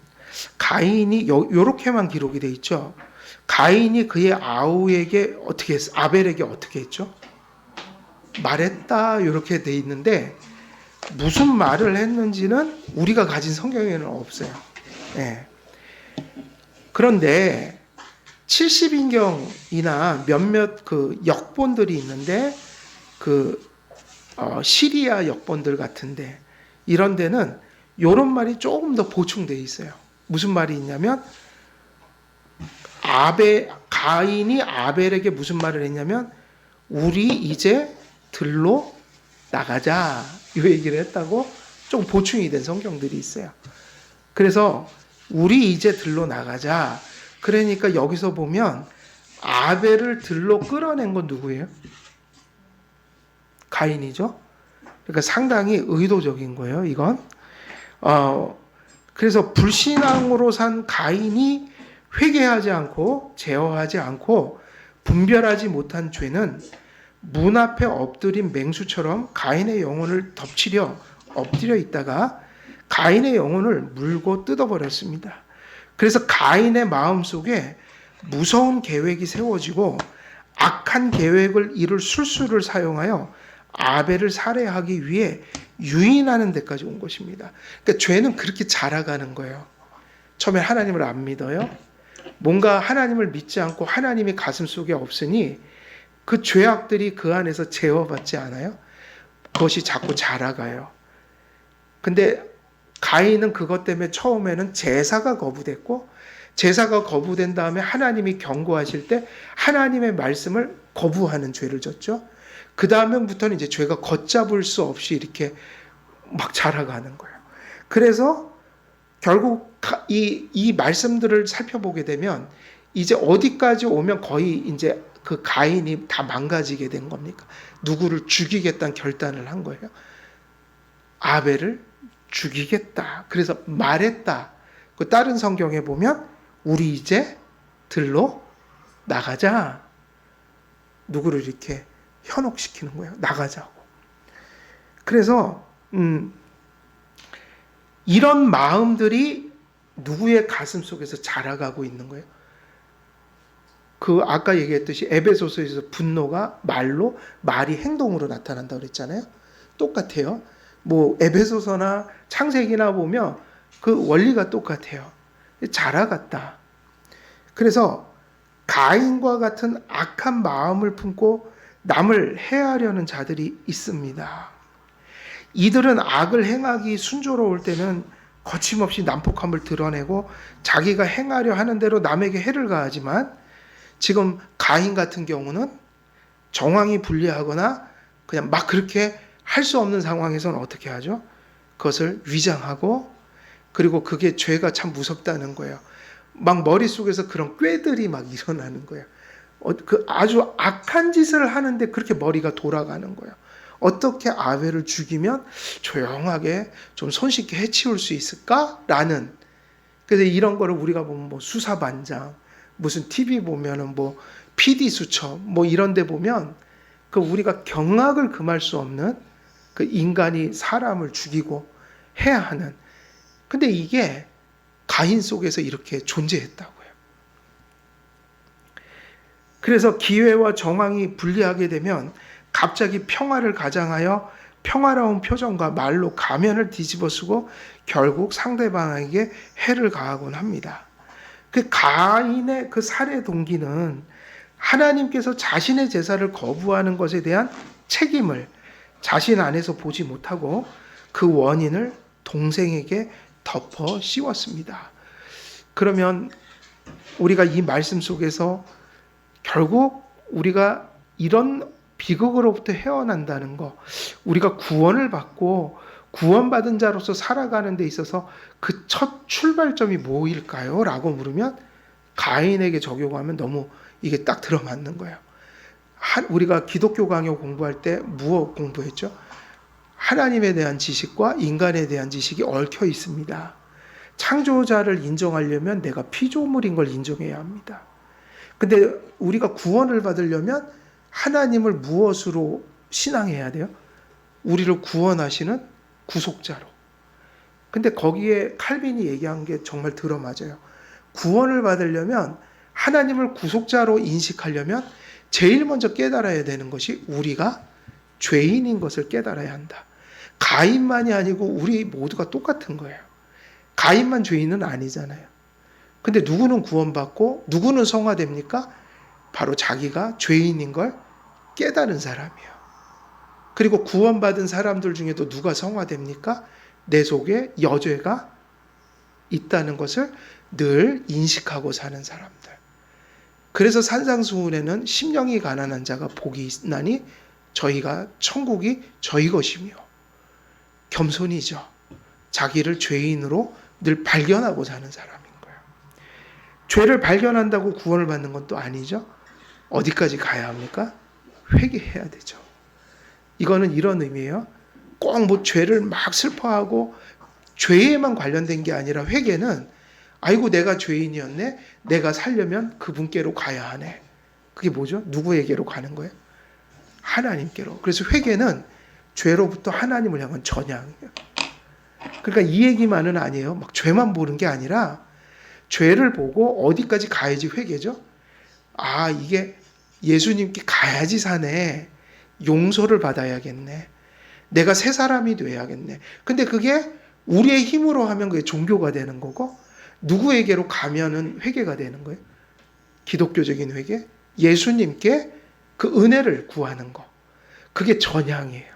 가인이 요렇게만 기록이 돼 있죠. 가인이 그의 아우에게 어떻게 했어? 아벨에게 어떻게 했죠? 말했다 이렇게 돼 있는데 무슨 말을 했는지는 우리가 가진 성경에는 없어요. 네. 그런데 70인경이나 몇몇 그 역본들이 있는데 시리아 역본들 같은데 이런 데는 이런 말이 조금 더 보충되어 있어요. 무슨 말이 있냐면 가인이 아벨에게 무슨 말을 했냐면 우리 이제 들로 나가자 이 얘기를 했다고 좀 보충이 된 성경들이 있어요. 그래서 우리 이제 들로 나가자. 그러니까 여기서 보면 아벨을 들로 끌어낸 건 누구예요? 가인이죠. 그러니까 상당히 의도적인 거예요. 이건. 그래서 불신앙으로 산 가인이 회개하지 않고 제어하지 않고 분별하지 못한 죄는 문 앞에 엎드린 맹수처럼 가인의 영혼을 덮치려 엎드려 있다가 가인의 영혼을 물고 뜯어버렸습니다. 그래서 가인의 마음속에 무서운 계획이 세워지고 악한 계획을 이룰 술수를 사용하여 아벨을 살해하기 위해 유인하는 데까지 온 것입니다. 그러니까 죄는 그렇게 자라가는 거예요. 처음에 하나님을 안 믿어요. 뭔가 하나님을 믿지 않고 하나님이 가슴속에 없으니 그 죄악들이 그 안에서 제어받지 않아요. 그것이 자꾸 자라가요. 근데 가인은 그것 때문에 처음에는 제사가 거부됐고 제사가 거부된 다음에 하나님이 경고하실 때 하나님의 말씀을 거부하는 죄를 졌죠. 그 다음부터는 이제 죄가 걷잡을 수 없이 이렇게 막 자라가는 거예요. 그래서 결국 이 말씀들을 살펴보게 되면 이제 어디까지 오면 거의 이제 그 가인이 다 망가지게 된 겁니까? 누구를 죽이겠다는 결단을 한 거예요. 아벨을 죽이겠다. 그래서 말했다. 그 다른 성경에 보면 우리 이제 들로 나가자. 누구를 이렇게 현혹시키는 거예요. 나가자고. 그래서 이런 마음들이 누구의 가슴 속에서 자라가고 있는 거예요. 그 아까 얘기했듯이 에베소서에서 분노가 말이 행동으로 나타난다고 그랬잖아요. 똑같아요. 뭐 에베소서나 창세기나 보면 그 원리가 똑같아요. 자라갔다. 그래서 가인과 같은 악한 마음을 품고 남을 해하려는 자들이 있습니다. 이들은 악을 행하기 순조로울 때는 거침없이 난폭함을 드러내고 자기가 행하려 하는 대로 남에게 해를 가하지만 지금 가인 같은 경우는 정황이 불리하거나 그냥 막 그렇게 할 수 없는 상황에서는 어떻게 하죠? 그것을 위장하고 그리고 그게 죄가 참 무섭다는 거예요. 막 머릿속에서 그런 꾀들이 막 일어나는 거예요. 그 아주 악한 짓을 하는데 그렇게 머리가 돌아가는 거예요. 어떻게 아벨을 죽이면 조용하게 좀 손쉽게 해치울 수 있을까라는. 그래서 이런 거를 우리가 보면 뭐 수사반장, 무슨 TV 보면은 뭐 PD 수첩 뭐 이런 데 보면 그 우리가 경악을 금할 수 없는 그 인간이 사람을 죽이고 해야 하는. 근데 이게 가인 속에서 이렇게 존재했다고요. 그래서 기회와 정황이 불리하게 되면 갑자기 평화를 가장하여 평화로운 표정과 말로 가면을 뒤집어쓰고 결국 상대방에게 해를 가하곤 합니다. 그 가인의 그 살해 동기는 하나님께서 자신의 제사를 거부하는 것에 대한 책임을 자신 안에서 보지 못하고 그 원인을 동생에게 덮어 씌웠습니다. 그러면 우리가 이 말씀 속에서 결국 우리가 이런 비극으로부터 헤어난다는 거, 우리가 구원을 받고 구원받은 자로서 살아가는 데 있어서 그 첫 출발점이 뭐일까요? 라고 물으면 가인에게 적용하면 너무 이게 딱 들어맞는 거예요. 우리가 기독교 강요 공부할 때 무엇 공부했죠? 하나님에 대한 지식과 인간에 대한 지식이 얽혀 있습니다. 창조자를 인정하려면 내가 피조물인 걸 인정해야 합니다. 근데 우리가 구원을 받으려면 하나님을 무엇으로 신앙해야 돼요? 우리를 구원하시는 구속자로. 근데 거기에 칼빈이 얘기한 게 정말 들어맞아요. 구원을 받으려면 하나님을 구속자로 인식하려면 제일 먼저 깨달아야 되는 것이 우리가 죄인인 것을 깨달아야 한다. 가인만이 아니고 우리 모두가 똑같은 거예요. 가인만 죄인은 아니잖아요. 근데 누구는 구원받고 누구는 성화됩니까? 바로 자기가 죄인인 걸 깨달은 사람이에요. 그리고 구원받은 사람들 중에도 누가 성화됩니까? 내 속에 여죄가 있다는 것을 늘 인식하고 사는 사람들. 그래서 산상수훈에는 심령이 가난한 자가 복이 있나니 저희가 천국이 저희 것이며, 겸손이죠. 자기를 죄인으로 늘 발견하고 사는 사람인 거예요. 죄를 발견한다고 구원을 받는 건 또 아니죠. 어디까지 가야 합니까? 회개해야 되죠. 이거는 이런 의미예요. 꼭 뭐 죄를 막 슬퍼하고 죄에만 관련된 게 아니라 회개는 아이고 내가 죄인이었네. 내가 살려면 그분께로 가야 하네. 그게 뭐죠? 누구에게로 가는 거예요? 하나님께로. 그래서 회개는 죄로부터 하나님을 향한 전향이에요. 그러니까 이 얘기만은 아니에요. 막 죄만 보는 게 아니라 죄를 보고 어디까지 가야지 회개죠? 아, 이게 예수님께 가야지 사네. 용서를 받아야겠네. 내가 새 사람이 돼야겠네. 근데 그게 우리의 힘으로 하면 그게 종교가 되는 거고, 누구에게로 가면은 회개가 되는 거예요? 기독교적인 회개? 예수님께 그 은혜를 구하는 거. 그게 전향이에요.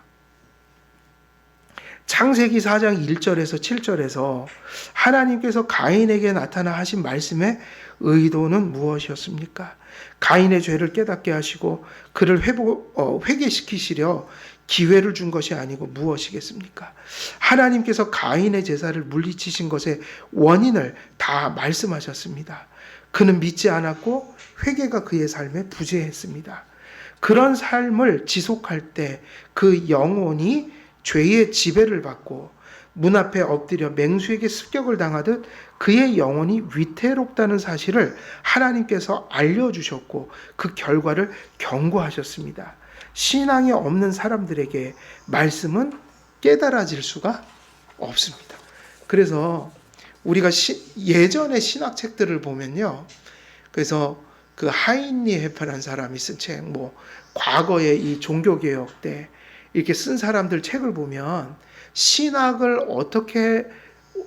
창세기 4장 1절에서 7절에서 하나님께서 가인에게 나타나 하신 말씀의 의도는 무엇이었습니까? 가인의 죄를 깨닫게 하시고 그를 회개시키시려 기회를 준 것이 아니고 무엇이겠습니까? 하나님께서 가인의 제사를 물리치신 것의 원인을 다 말씀하셨습니다. 그는 믿지 않았고 회개가 그의 삶에 부재했습니다. 그런 삶을 지속할 때 그 영혼이 죄의 지배를 받고 문 앞에 엎드려 맹수에게 습격을 당하듯 그의 영혼이 위태롭다는 사실을 하나님께서 알려주셨고 그 결과를 경고하셨습니다. 신앙이 없는 사람들에게 말씀은 깨달아질 수가 없습니다. 그래서 우리가 예전의 신학책들을 보면요. 그래서 그 하인리 헤퍼라는 사람이 쓴 책, 과거에 이 종교개혁 때 이렇게 쓴 사람들 책을 보면 신학을 어떻게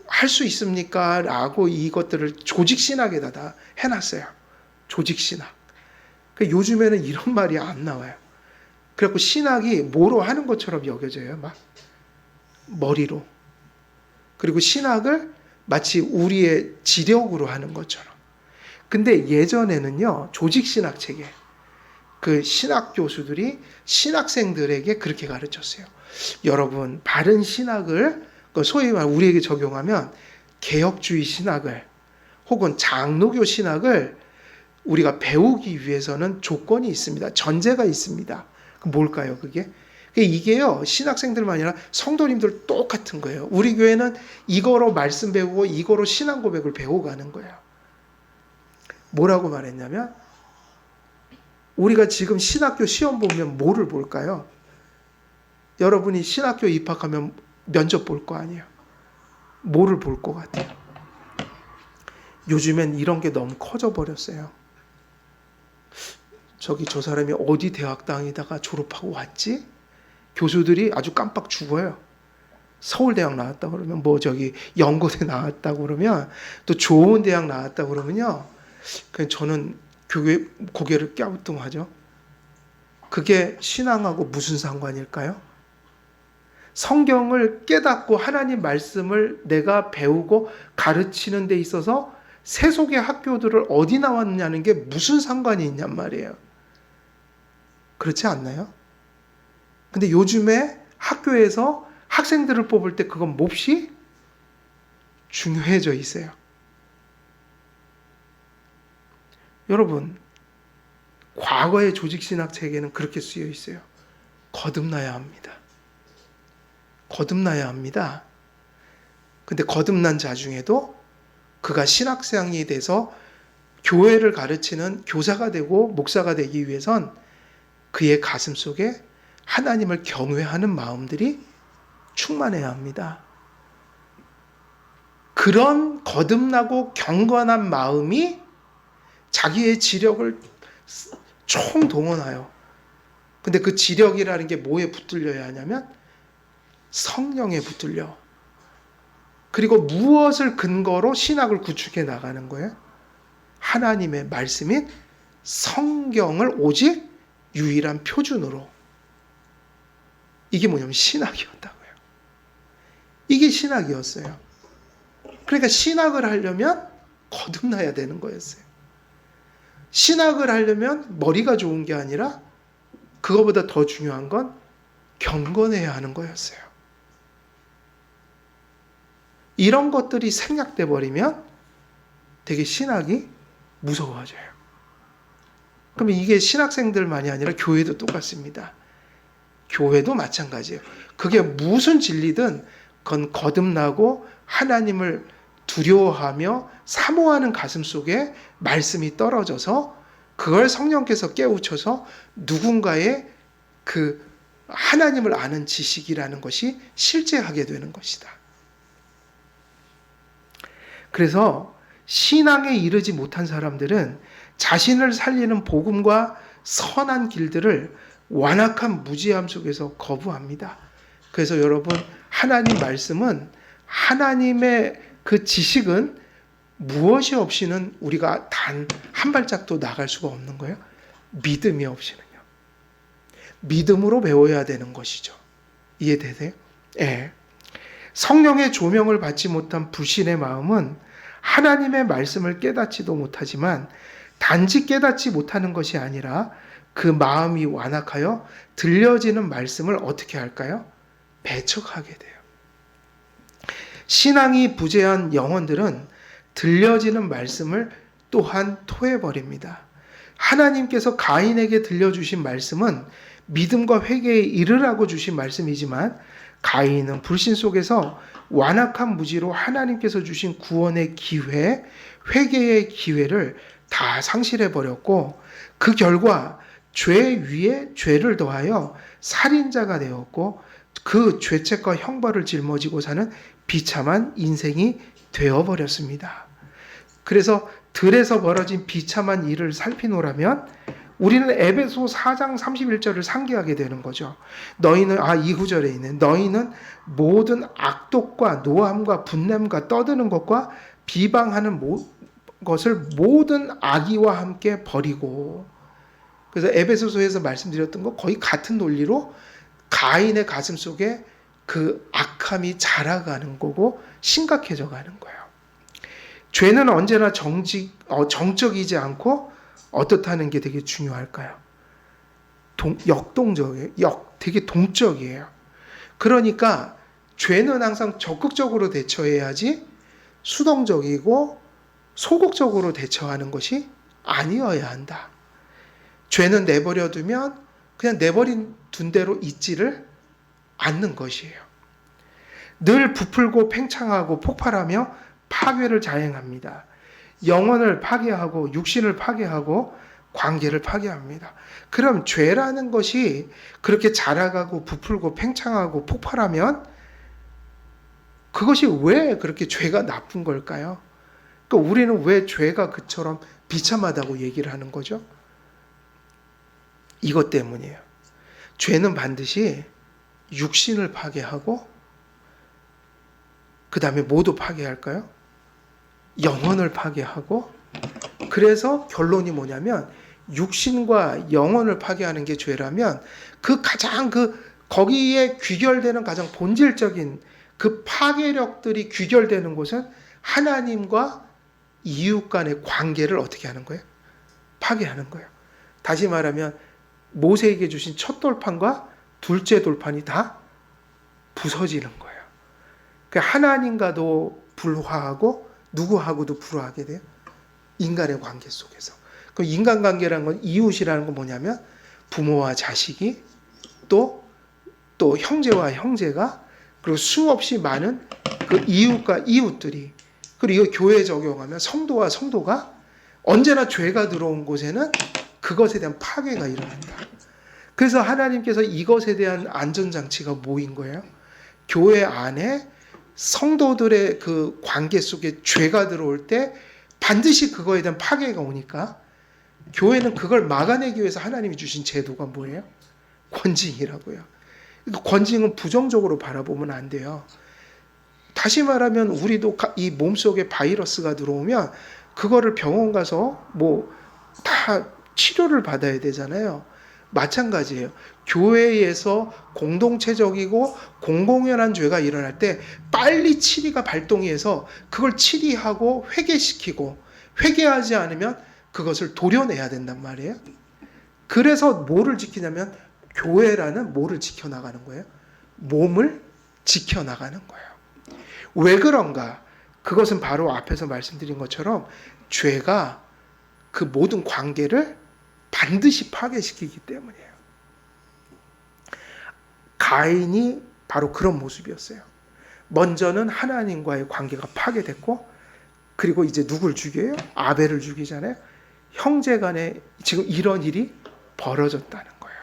할 수 있습니까? 라고 이것들을 조직신학에다 다 해놨어요. 조직신학. 요즘에는 이런 말이 안 나와요. 그래갖고 신학이 뭐로 하는 것처럼 여겨져요. 막 머리로. 그리고 신학을 마치 우리의 지력으로 하는 것처럼. 근데 예전에는요. 조직신학 체계. 그 신학 교수들이 신학생들에게 그렇게 가르쳤어요. 여러분, 바른 신학을 소위 말 우리에게 적용하면 개혁주의 신학을 혹은 장로교 신학을 우리가 배우기 위해서는 조건이 있습니다. 전제가 있습니다. 뭘까요, 그게? 이게요, 신학생들만 아니라 성도님들 똑같은 거예요. 우리 교회는 이거로 말씀 배우고 이거로 신앙 고백을 배우고 가는 거예요. 뭐라고 말했냐면, 우리가 지금 신학교 시험 보면 뭐를 볼까요? 여러분이 신학교 입학하면 면접 볼 거 아니에요. 뭐를 볼 것 같아요? 요즘엔 이런 게 너무 커져 버렸어요. 저 사람이 어디 대학 다니다가 졸업하고 왔지? 교수들이 아주 깜빡 죽어요. 서울대학 나왔다 그러면 연고대 나왔다 그러면 또 좋은 대학 나왔다 그러면요. 그냥 저는 고개를 갸우뚱하죠. 그게 신앙하고 무슨 상관일까요? 성경을 깨닫고 하나님 말씀을 내가 배우고 가르치는 데 있어서 세속의 학교들을 어디 나왔느냐는 게 무슨 상관이 있냔 말이에요. 그렇지 않나요? 근데 요즘에 학교에서 학생들을 뽑을 때 그건 몹시 중요해져 있어요. 여러분, 과거의 조직신학 체계는 그렇게 쓰여 있어요. 거듭나야 합니다. 거듭나야 합니다. 근데 거듭난 자 중에도 그가 신학생이 돼서 교회를 가르치는 교사가 되고 목사가 되기 위해선 그의 가슴 속에 하나님을 경외하는 마음들이 충만해야 합니다. 그런 거듭나고 경건한 마음이 자기의 지력을 총동원하여. 근데 그 지력이라는 게 뭐에 붙들려야 하냐면 성령에 붙들려. 그리고 무엇을 근거로 신학을 구축해 나가는 거예요? 하나님의 말씀인 성경을 오직 유일한 표준으로. 이게 뭐냐면 신학이었다고요. 이게 신학이었어요. 그러니까 신학을 하려면 거듭나야 되는 거였어요. 신학을 하려면 머리가 좋은 게 아니라 그거보다 더 중요한 건 경건해야 하는 거였어요. 이런 것들이 생략돼 버리면 되게 신학이 무서워져요. 그러면 이게 신학생들만이 아니라 교회도 똑같습니다. 교회도 마찬가지예요. 그게 무슨 진리든 그건 거듭나고 하나님을 두려워하며 사모하는 가슴 속에 말씀이 떨어져서 그걸 성령께서 깨우쳐서 누군가의 그 하나님을 아는 지식이라는 것이 실제하게 되는 것이다. 그래서 신앙에 이르지 못한 사람들은 자신을 살리는 복음과 선한 길들을 완악한 무지함 속에서 거부합니다. 그래서 여러분, 하나님 말씀은, 하나님의 그 지식은 무엇이 없이는 우리가 단 한 발짝도 나갈 수가 없는 거예요. 믿음이 없이는요. 믿음으로 배워야 되는 것이죠. 이해되세요? 예. 성령의 조명을 받지 못한 불신의 마음은 하나님의 말씀을 깨닫지도 못하지만 단지 깨닫지 못하는 것이 아니라 그 마음이 완악하여 들려지는 말씀을 어떻게 할까요? 배척하게 돼요. 신앙이 부재한 영혼들은 들려지는 말씀을 또한 토해버립니다. 하나님께서 가인에게 들려주신 말씀은 믿음과 회개에 이르라고 주신 말씀이지만 가인은 불신 속에서 완악한 무지로 하나님께서 주신 구원의 기회, 회개의 기회를 다 상실해버렸고 그 결과 죄 위에 죄를 더하여 살인자가 되었고 그 죄책과 형벌을 짊어지고 사는 비참한 인생이 되어버렸습니다. 그래서 들에서 벌어진 비참한 일을 살피노라면 우리는 에베소 4장 31절을 상기하게 되는 거죠. 너희는 이 구절에 있는 너희는 모든 악독과 노함과 분냄과 떠드는 것과 비방하는 것을 모든 악의와 함께 버리고. 그래서 에베소서에서 말씀드렸던 거 거의 같은 논리로 가인의 가슴 속에 그 악함이 자라가는 거고 심각해져 가는 거예요. 죄는 언제나 정적이지 않고 어떻다는 게 되게 중요할까요? 역동적이에요. 되게 동적이에요. 그러니까 죄는 항상 적극적으로 대처해야지 수동적이고 소극적으로 대처하는 것이 아니어야 한다. 죄는 내버려 두면 그냥 둔 대로 있지를 않는 것이에요. 늘 부풀고 팽창하고 폭발하며 파괴를 자행합니다. 영혼을 파괴하고 육신을 파괴하고 관계를 파괴합니다. 그럼 죄라는 것이 그렇게 자라가고 부풀고 팽창하고 폭발하면 그것이 왜 그렇게 죄가 나쁜 걸까요? 그러니까 우리는 왜 죄가 그처럼 비참하다고 얘기를 하는 거죠? 이것 때문이에요. 죄는 반드시 육신을 파괴하고 그 다음에 뭐도 파괴할까요? 영혼을 파괴하고. 그래서 결론이 뭐냐면 육신과 영혼을 파괴하는 게 죄라면 거기에 귀결되는 가장 본질적인 그 파괴력들이 귀결되는 곳은 하나님과 이웃 간의 관계를 어떻게 하는 거예요? 파괴하는 거예요. 다시 말하면 모세에게 주신 첫 돌판과 둘째 돌판이 다 부서지는 거예요. 그러니까 하나님과도 불화하고 누구하고도 불화하게 돼요? 인간의 관계 속에서. 그럼 인간관계라는 건 이웃이라는 건 뭐냐면 부모와 자식이 또 형제와 형제가 그리고 수없이 많은 그 이웃과 이웃들이 그리고 이거 교회에 적용하면 성도와 성도가 언제나 죄가 들어온 곳에는 그것에 대한 파괴가 일어난다. 그래서 하나님께서 이것에 대한 안전장치가 뭐인 거예요? 교회 안에 성도들의 그 관계 속에 죄가 들어올 때 반드시 그거에 대한 파괴가 오니까 교회는 그걸 막아내기 위해서 하나님이 주신 제도가 뭐예요? 권징이라고요. 권징은 부정적으로 바라보면 안 돼요. 다시 말하면 우리도 이 몸속에 바이러스가 들어오면 그거를 병원 가서 다 치료를 받아야 되잖아요. 마찬가지예요. 교회에서 공동체적이고 공공연한 죄가 일어날 때 빨리 치리가 발동해서 그걸 치리하고 회개시키고 회개하지 않으면 그것을 도려내야 된단 말이에요. 그래서 뭐를 지키냐면 교회라는 뭐를 지켜나가는 거예요? 몸을 지켜나가는 거예요. 왜 그런가? 그것은 바로 앞에서 말씀드린 것처럼 죄가 그 모든 관계를 반드시 파괴시키기 때문이에요. 가인이 바로 그런 모습이었어요. 먼저는 하나님과의 관계가 파괴됐고 그리고 이제 누굴 죽여요? 아벨을 죽이잖아요. 형제 간에 지금 이런 일이 벌어졌다는 거예요.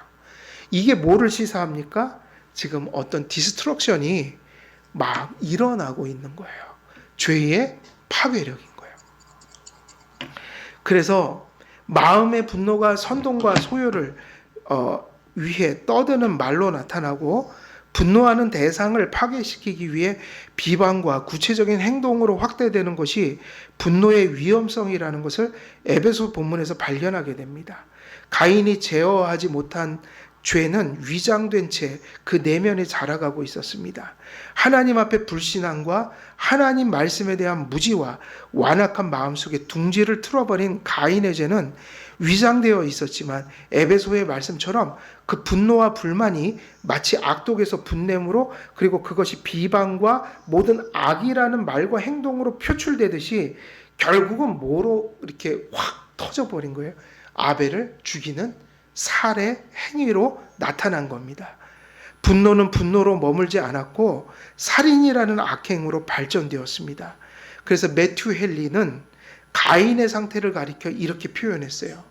이게 뭐를 시사합니까? 지금 어떤 디스트럭션이 막 일어나고 있는 거예요. 죄의 파괴력인 거예요. 그래서 마음의 분노가 선동과 소요를 위해 떠드는 말로 나타나고 분노하는 대상을 파괴시키기 위해 비방과 구체적인 행동으로 확대되는 것이 분노의 위험성이라는 것을 에베소 본문에서 발견하게 됩니다. 가인이 제어하지 못한 죄는 위장된 채 그 내면에 자라가고 있었습니다. 하나님 앞에 불신앙과 하나님 말씀에 대한 무지와 완악한 마음속에 둥지를 틀어버린 가인의 죄는 위장되어 있었지만 에베소의 말씀처럼 그 분노와 불만이 마치 악독에서 분냄으로 그리고 그것이 비방과 모든 악이라는 말과 행동으로 표출되듯이 결국은 뭐로 이렇게 확 터져버린 거예요? 아벨을 죽이는 살해 행위로 나타난 겁니다. 분노는 분노로 머물지 않았고 살인이라는 악행으로 발전되었습니다. 그래서 매튜 헨리는 가인의 상태를 가리켜 이렇게 표현했어요.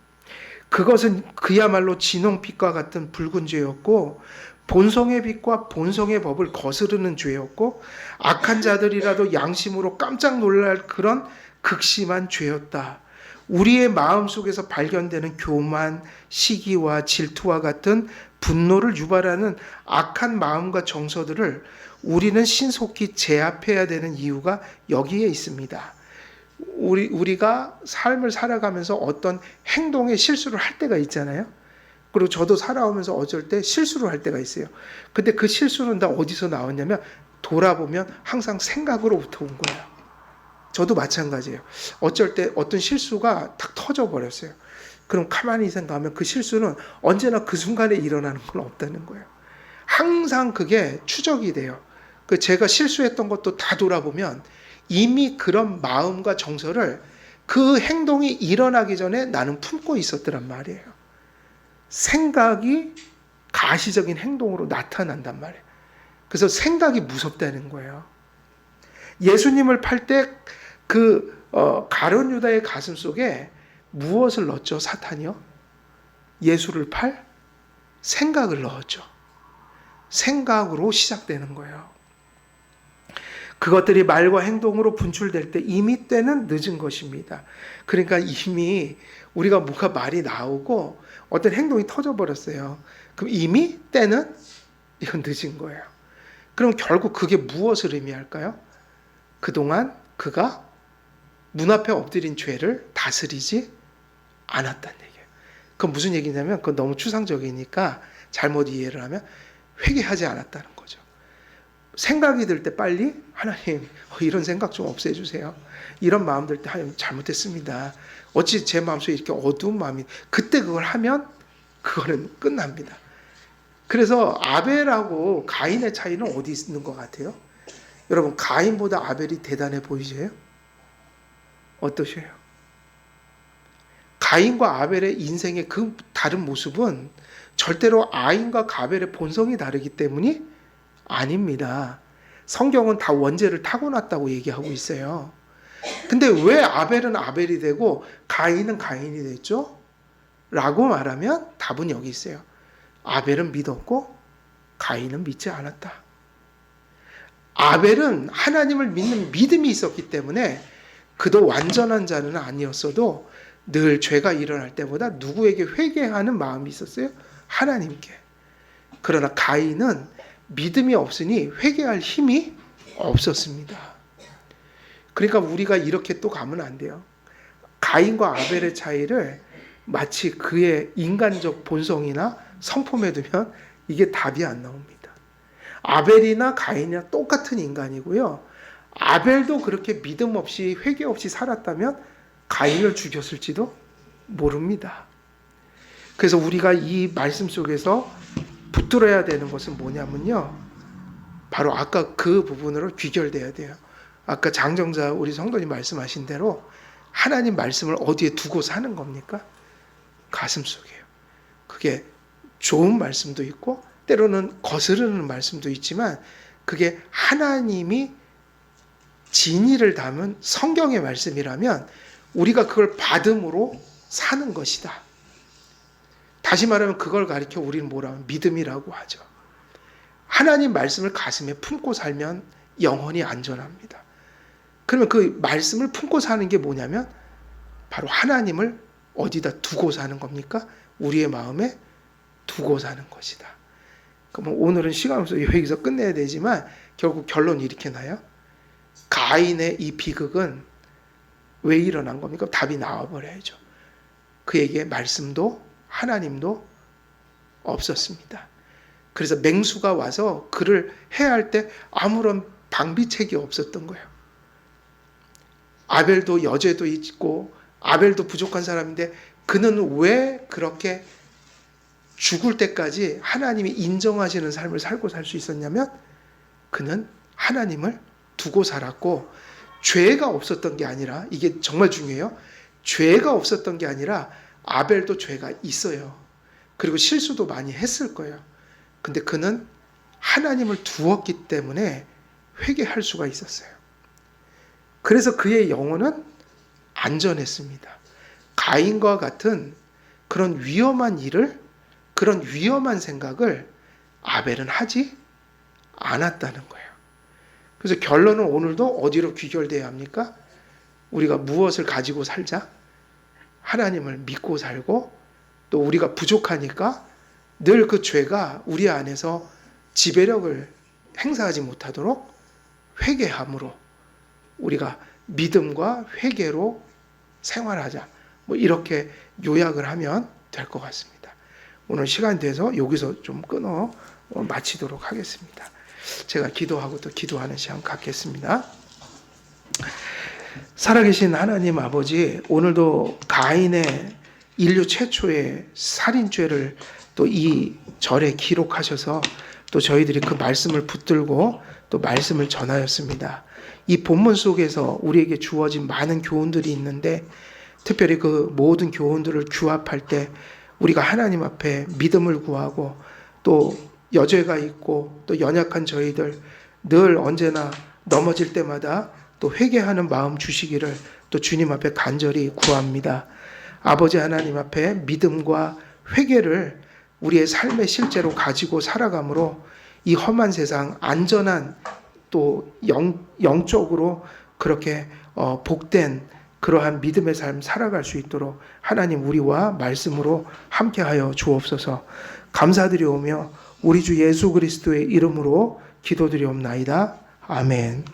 그것은 그야말로 진홍빛과 같은 붉은 죄였고 본성의 빛과 본성의 법을 거스르는 죄였고 악한 자들이라도 양심으로 깜짝 놀랄 그런 극심한 죄였다. 우리의 마음속에서 발견되는 교만, 시기와 질투와 같은 분노를 유발하는 악한 마음과 정서들을 우리는 신속히 제압해야 되는 이유가 여기에 있습니다. 우리가 삶을 살아가면서 어떤 행동에 실수를 할 때가 있잖아요. 그리고 저도 살아오면서 어쩔 때 실수를 할 때가 있어요. 근데 그 실수는 다 어디서 나왔냐면 돌아보면 항상 생각으로부터 온 거예요. 저도 마찬가지예요. 어쩔 때 어떤 실수가 탁 터져버렸어요. 그럼 가만히 생각하면 그 실수는 언제나 그 순간에 일어나는 건 없다는 거예요. 항상 그게 추적이 돼요. 그 제가 실수했던 것도 다 돌아보면 이미 그런 마음과 정서를 그 행동이 일어나기 전에 나는 품고 있었더란 말이에요. 생각이 가시적인 행동으로 나타난단 말이에요. 그래서 생각이 무섭다는 거예요. 예수님을 팔 때 그 가룟 유다의 가슴 속에 무엇을 넣었죠? 사탄이요? 예수를 팔 생각을 넣었죠. 생각으로 시작되는 거예요. 그것들이 말과 행동으로 분출될 때 이미 때는 늦은 것입니다. 그러니까 이미 우리가 뭐가 말이 나오고 어떤 행동이 터져버렸어요. 그럼 이미 때는 이건 늦은 거예요. 그럼 결국 그게 무엇을 의미할까요? 그동안 그가 문 앞에 엎드린 죄를 다스리지 않았다는 얘기예요. 그건 무슨 얘기냐면 그건 너무 추상적이니까 잘못 이해를 하면 회개하지 않았다는 거죠. 생각이 들 때 빨리 하나님 이런 생각 좀 없애주세요. 이런 마음 들 때 하나님 잘못했습니다. 어찌 제 마음속에 이렇게 어두운 마음이 그때 그걸 하면 그거는 끝납니다. 그래서 아벨하고 가인의 차이는 어디 있는 것 같아요? 여러분 가인보다 아벨이 대단해 보이세요? 어떠세요? 가인과 아벨의 인생의 그 다른 모습은 절대로 아인과 가벨의 본성이 다르기 때문이 아닙니다. 성경은 다 원죄를 타고났다고 얘기하고 있어요. 근데 왜 아벨은 아벨이 되고 가인은 가인이 됐죠? 라고 말하면 답은 여기 있어요. 아벨은 믿었고 가인은 믿지 않았다. 아벨은 하나님을 믿는 믿음이 있었기 때문에 그도 완전한 자는 아니었어도 늘 죄가 일어날 때보다 누구에게 회개하는 마음이 있었어요? 하나님께. 그러나 가인은 믿음이 없으니 회개할 힘이 없었습니다. 그러니까 우리가 이렇게 또 가면 안 돼요. 가인과 아벨의 차이를 마치 그의 인간적 본성이나 성품에 두면 이게 답이 안 나옵니다. 아벨이나 가인이나 똑같은 인간이고요. 아벨도 그렇게 믿음 없이 회개 없이 살았다면 가인을 죽였을지도 모릅니다. 그래서 우리가 이 말씀 속에서 붙들어야 되는 것은 뭐냐면요. 바로 아까 그 부분으로 귀결돼야 돼요. 아까 장정자 우리 성도님 말씀하신 대로 하나님 말씀을 어디에 두고 사는 겁니까? 가슴 속에요. 그게 좋은 말씀도 있고 때로는 거스르는 말씀도 있지만 그게 하나님이 진리를 담은 성경의 말씀이라면 우리가 그걸 받음으로 사는 것이다. 다시 말하면 그걸 가리켜 우리는 뭐라면 믿음이라고 하죠. 하나님 말씀을 가슴에 품고 살면 영원히 안전합니다. 그러면 그 말씀을 품고 사는 게 뭐냐면 바로 하나님을 어디다 두고 사는 겁니까? 우리의 마음에 두고 사는 것이다. 그럼 오늘은 시간 없어서 여기서 끝내야 되지만 결국 결론이 이렇게 나요. 가인의 이 비극은 왜 일어난 겁니까? 답이 나와버려야죠. 그에게 말씀도 하나님도 없었습니다. 그래서 맹수가 와서 그를 해야 할 때 아무런 방비책이 없었던 거예요. 아벨도 여죄도 있고 아벨도 부족한 사람인데 그는 왜 그렇게 죽을 때까지 하나님이 인정하시는 삶을 살고 살 수 있었냐면 그는 하나님을 두고 살았고 죄가 없었던 게 아니라 이게 정말 중요해요. 죄가 없었던 게 아니라 아벨도 죄가 있어요. 그리고 실수도 많이 했을 거예요. 근데 그는 하나님을 두었기 때문에 회개할 수가 있었어요. 그래서 그의 영혼은 안전했습니다. 가인과 같은 그런 위험한 일을, 그런 위험한 생각을 아벨은 하지 않았다는 거예요. 그래서 결론은 오늘도 어디로 귀결돼야 합니까? 우리가 무엇을 가지고 살자? 하나님을 믿고 살고 또 우리가 부족하니까 늘 그 죄가 우리 안에서 지배력을 행사하지 못하도록 회개함으로 우리가 믿음과 회개로 생활하자. 뭐 이렇게 요약을 하면 될 것 같습니다. 오늘 시간 돼서 여기서 좀 끊어 마치도록 하겠습니다. 제가 기도하고 또 기도하는 시간 갖겠습니다. 살아계신 하나님 아버지, 오늘도 가인의 인류 최초의 살인죄를 또 이 절에 기록하셔서 또 저희들이 그 말씀을 붙들고 또 말씀을 전하였습니다. 이 본문 속에서 우리에게 주어진 많은 교훈들이 있는데 특별히 그 모든 교훈들을 규합할 때 우리가 하나님 앞에 믿음을 구하고 또 여죄가 있고 또 연약한 저희들 늘 언제나 넘어질 때마다 또 회개하는 마음 주시기를 또 주님 앞에 간절히 구합니다. 아버지 하나님 앞에 믿음과 회개를 우리의 삶의 실제로 가지고 살아감으로 이 험한 세상 안전한 또 영적으로 그렇게 복된 그러한 믿음의 삶 살아갈 수 있도록 하나님 우리와 말씀으로 함께하여 주옵소서. 감사드리오며 우리 주 예수 그리스도의 이름으로 기도드리옵나이다. 아멘.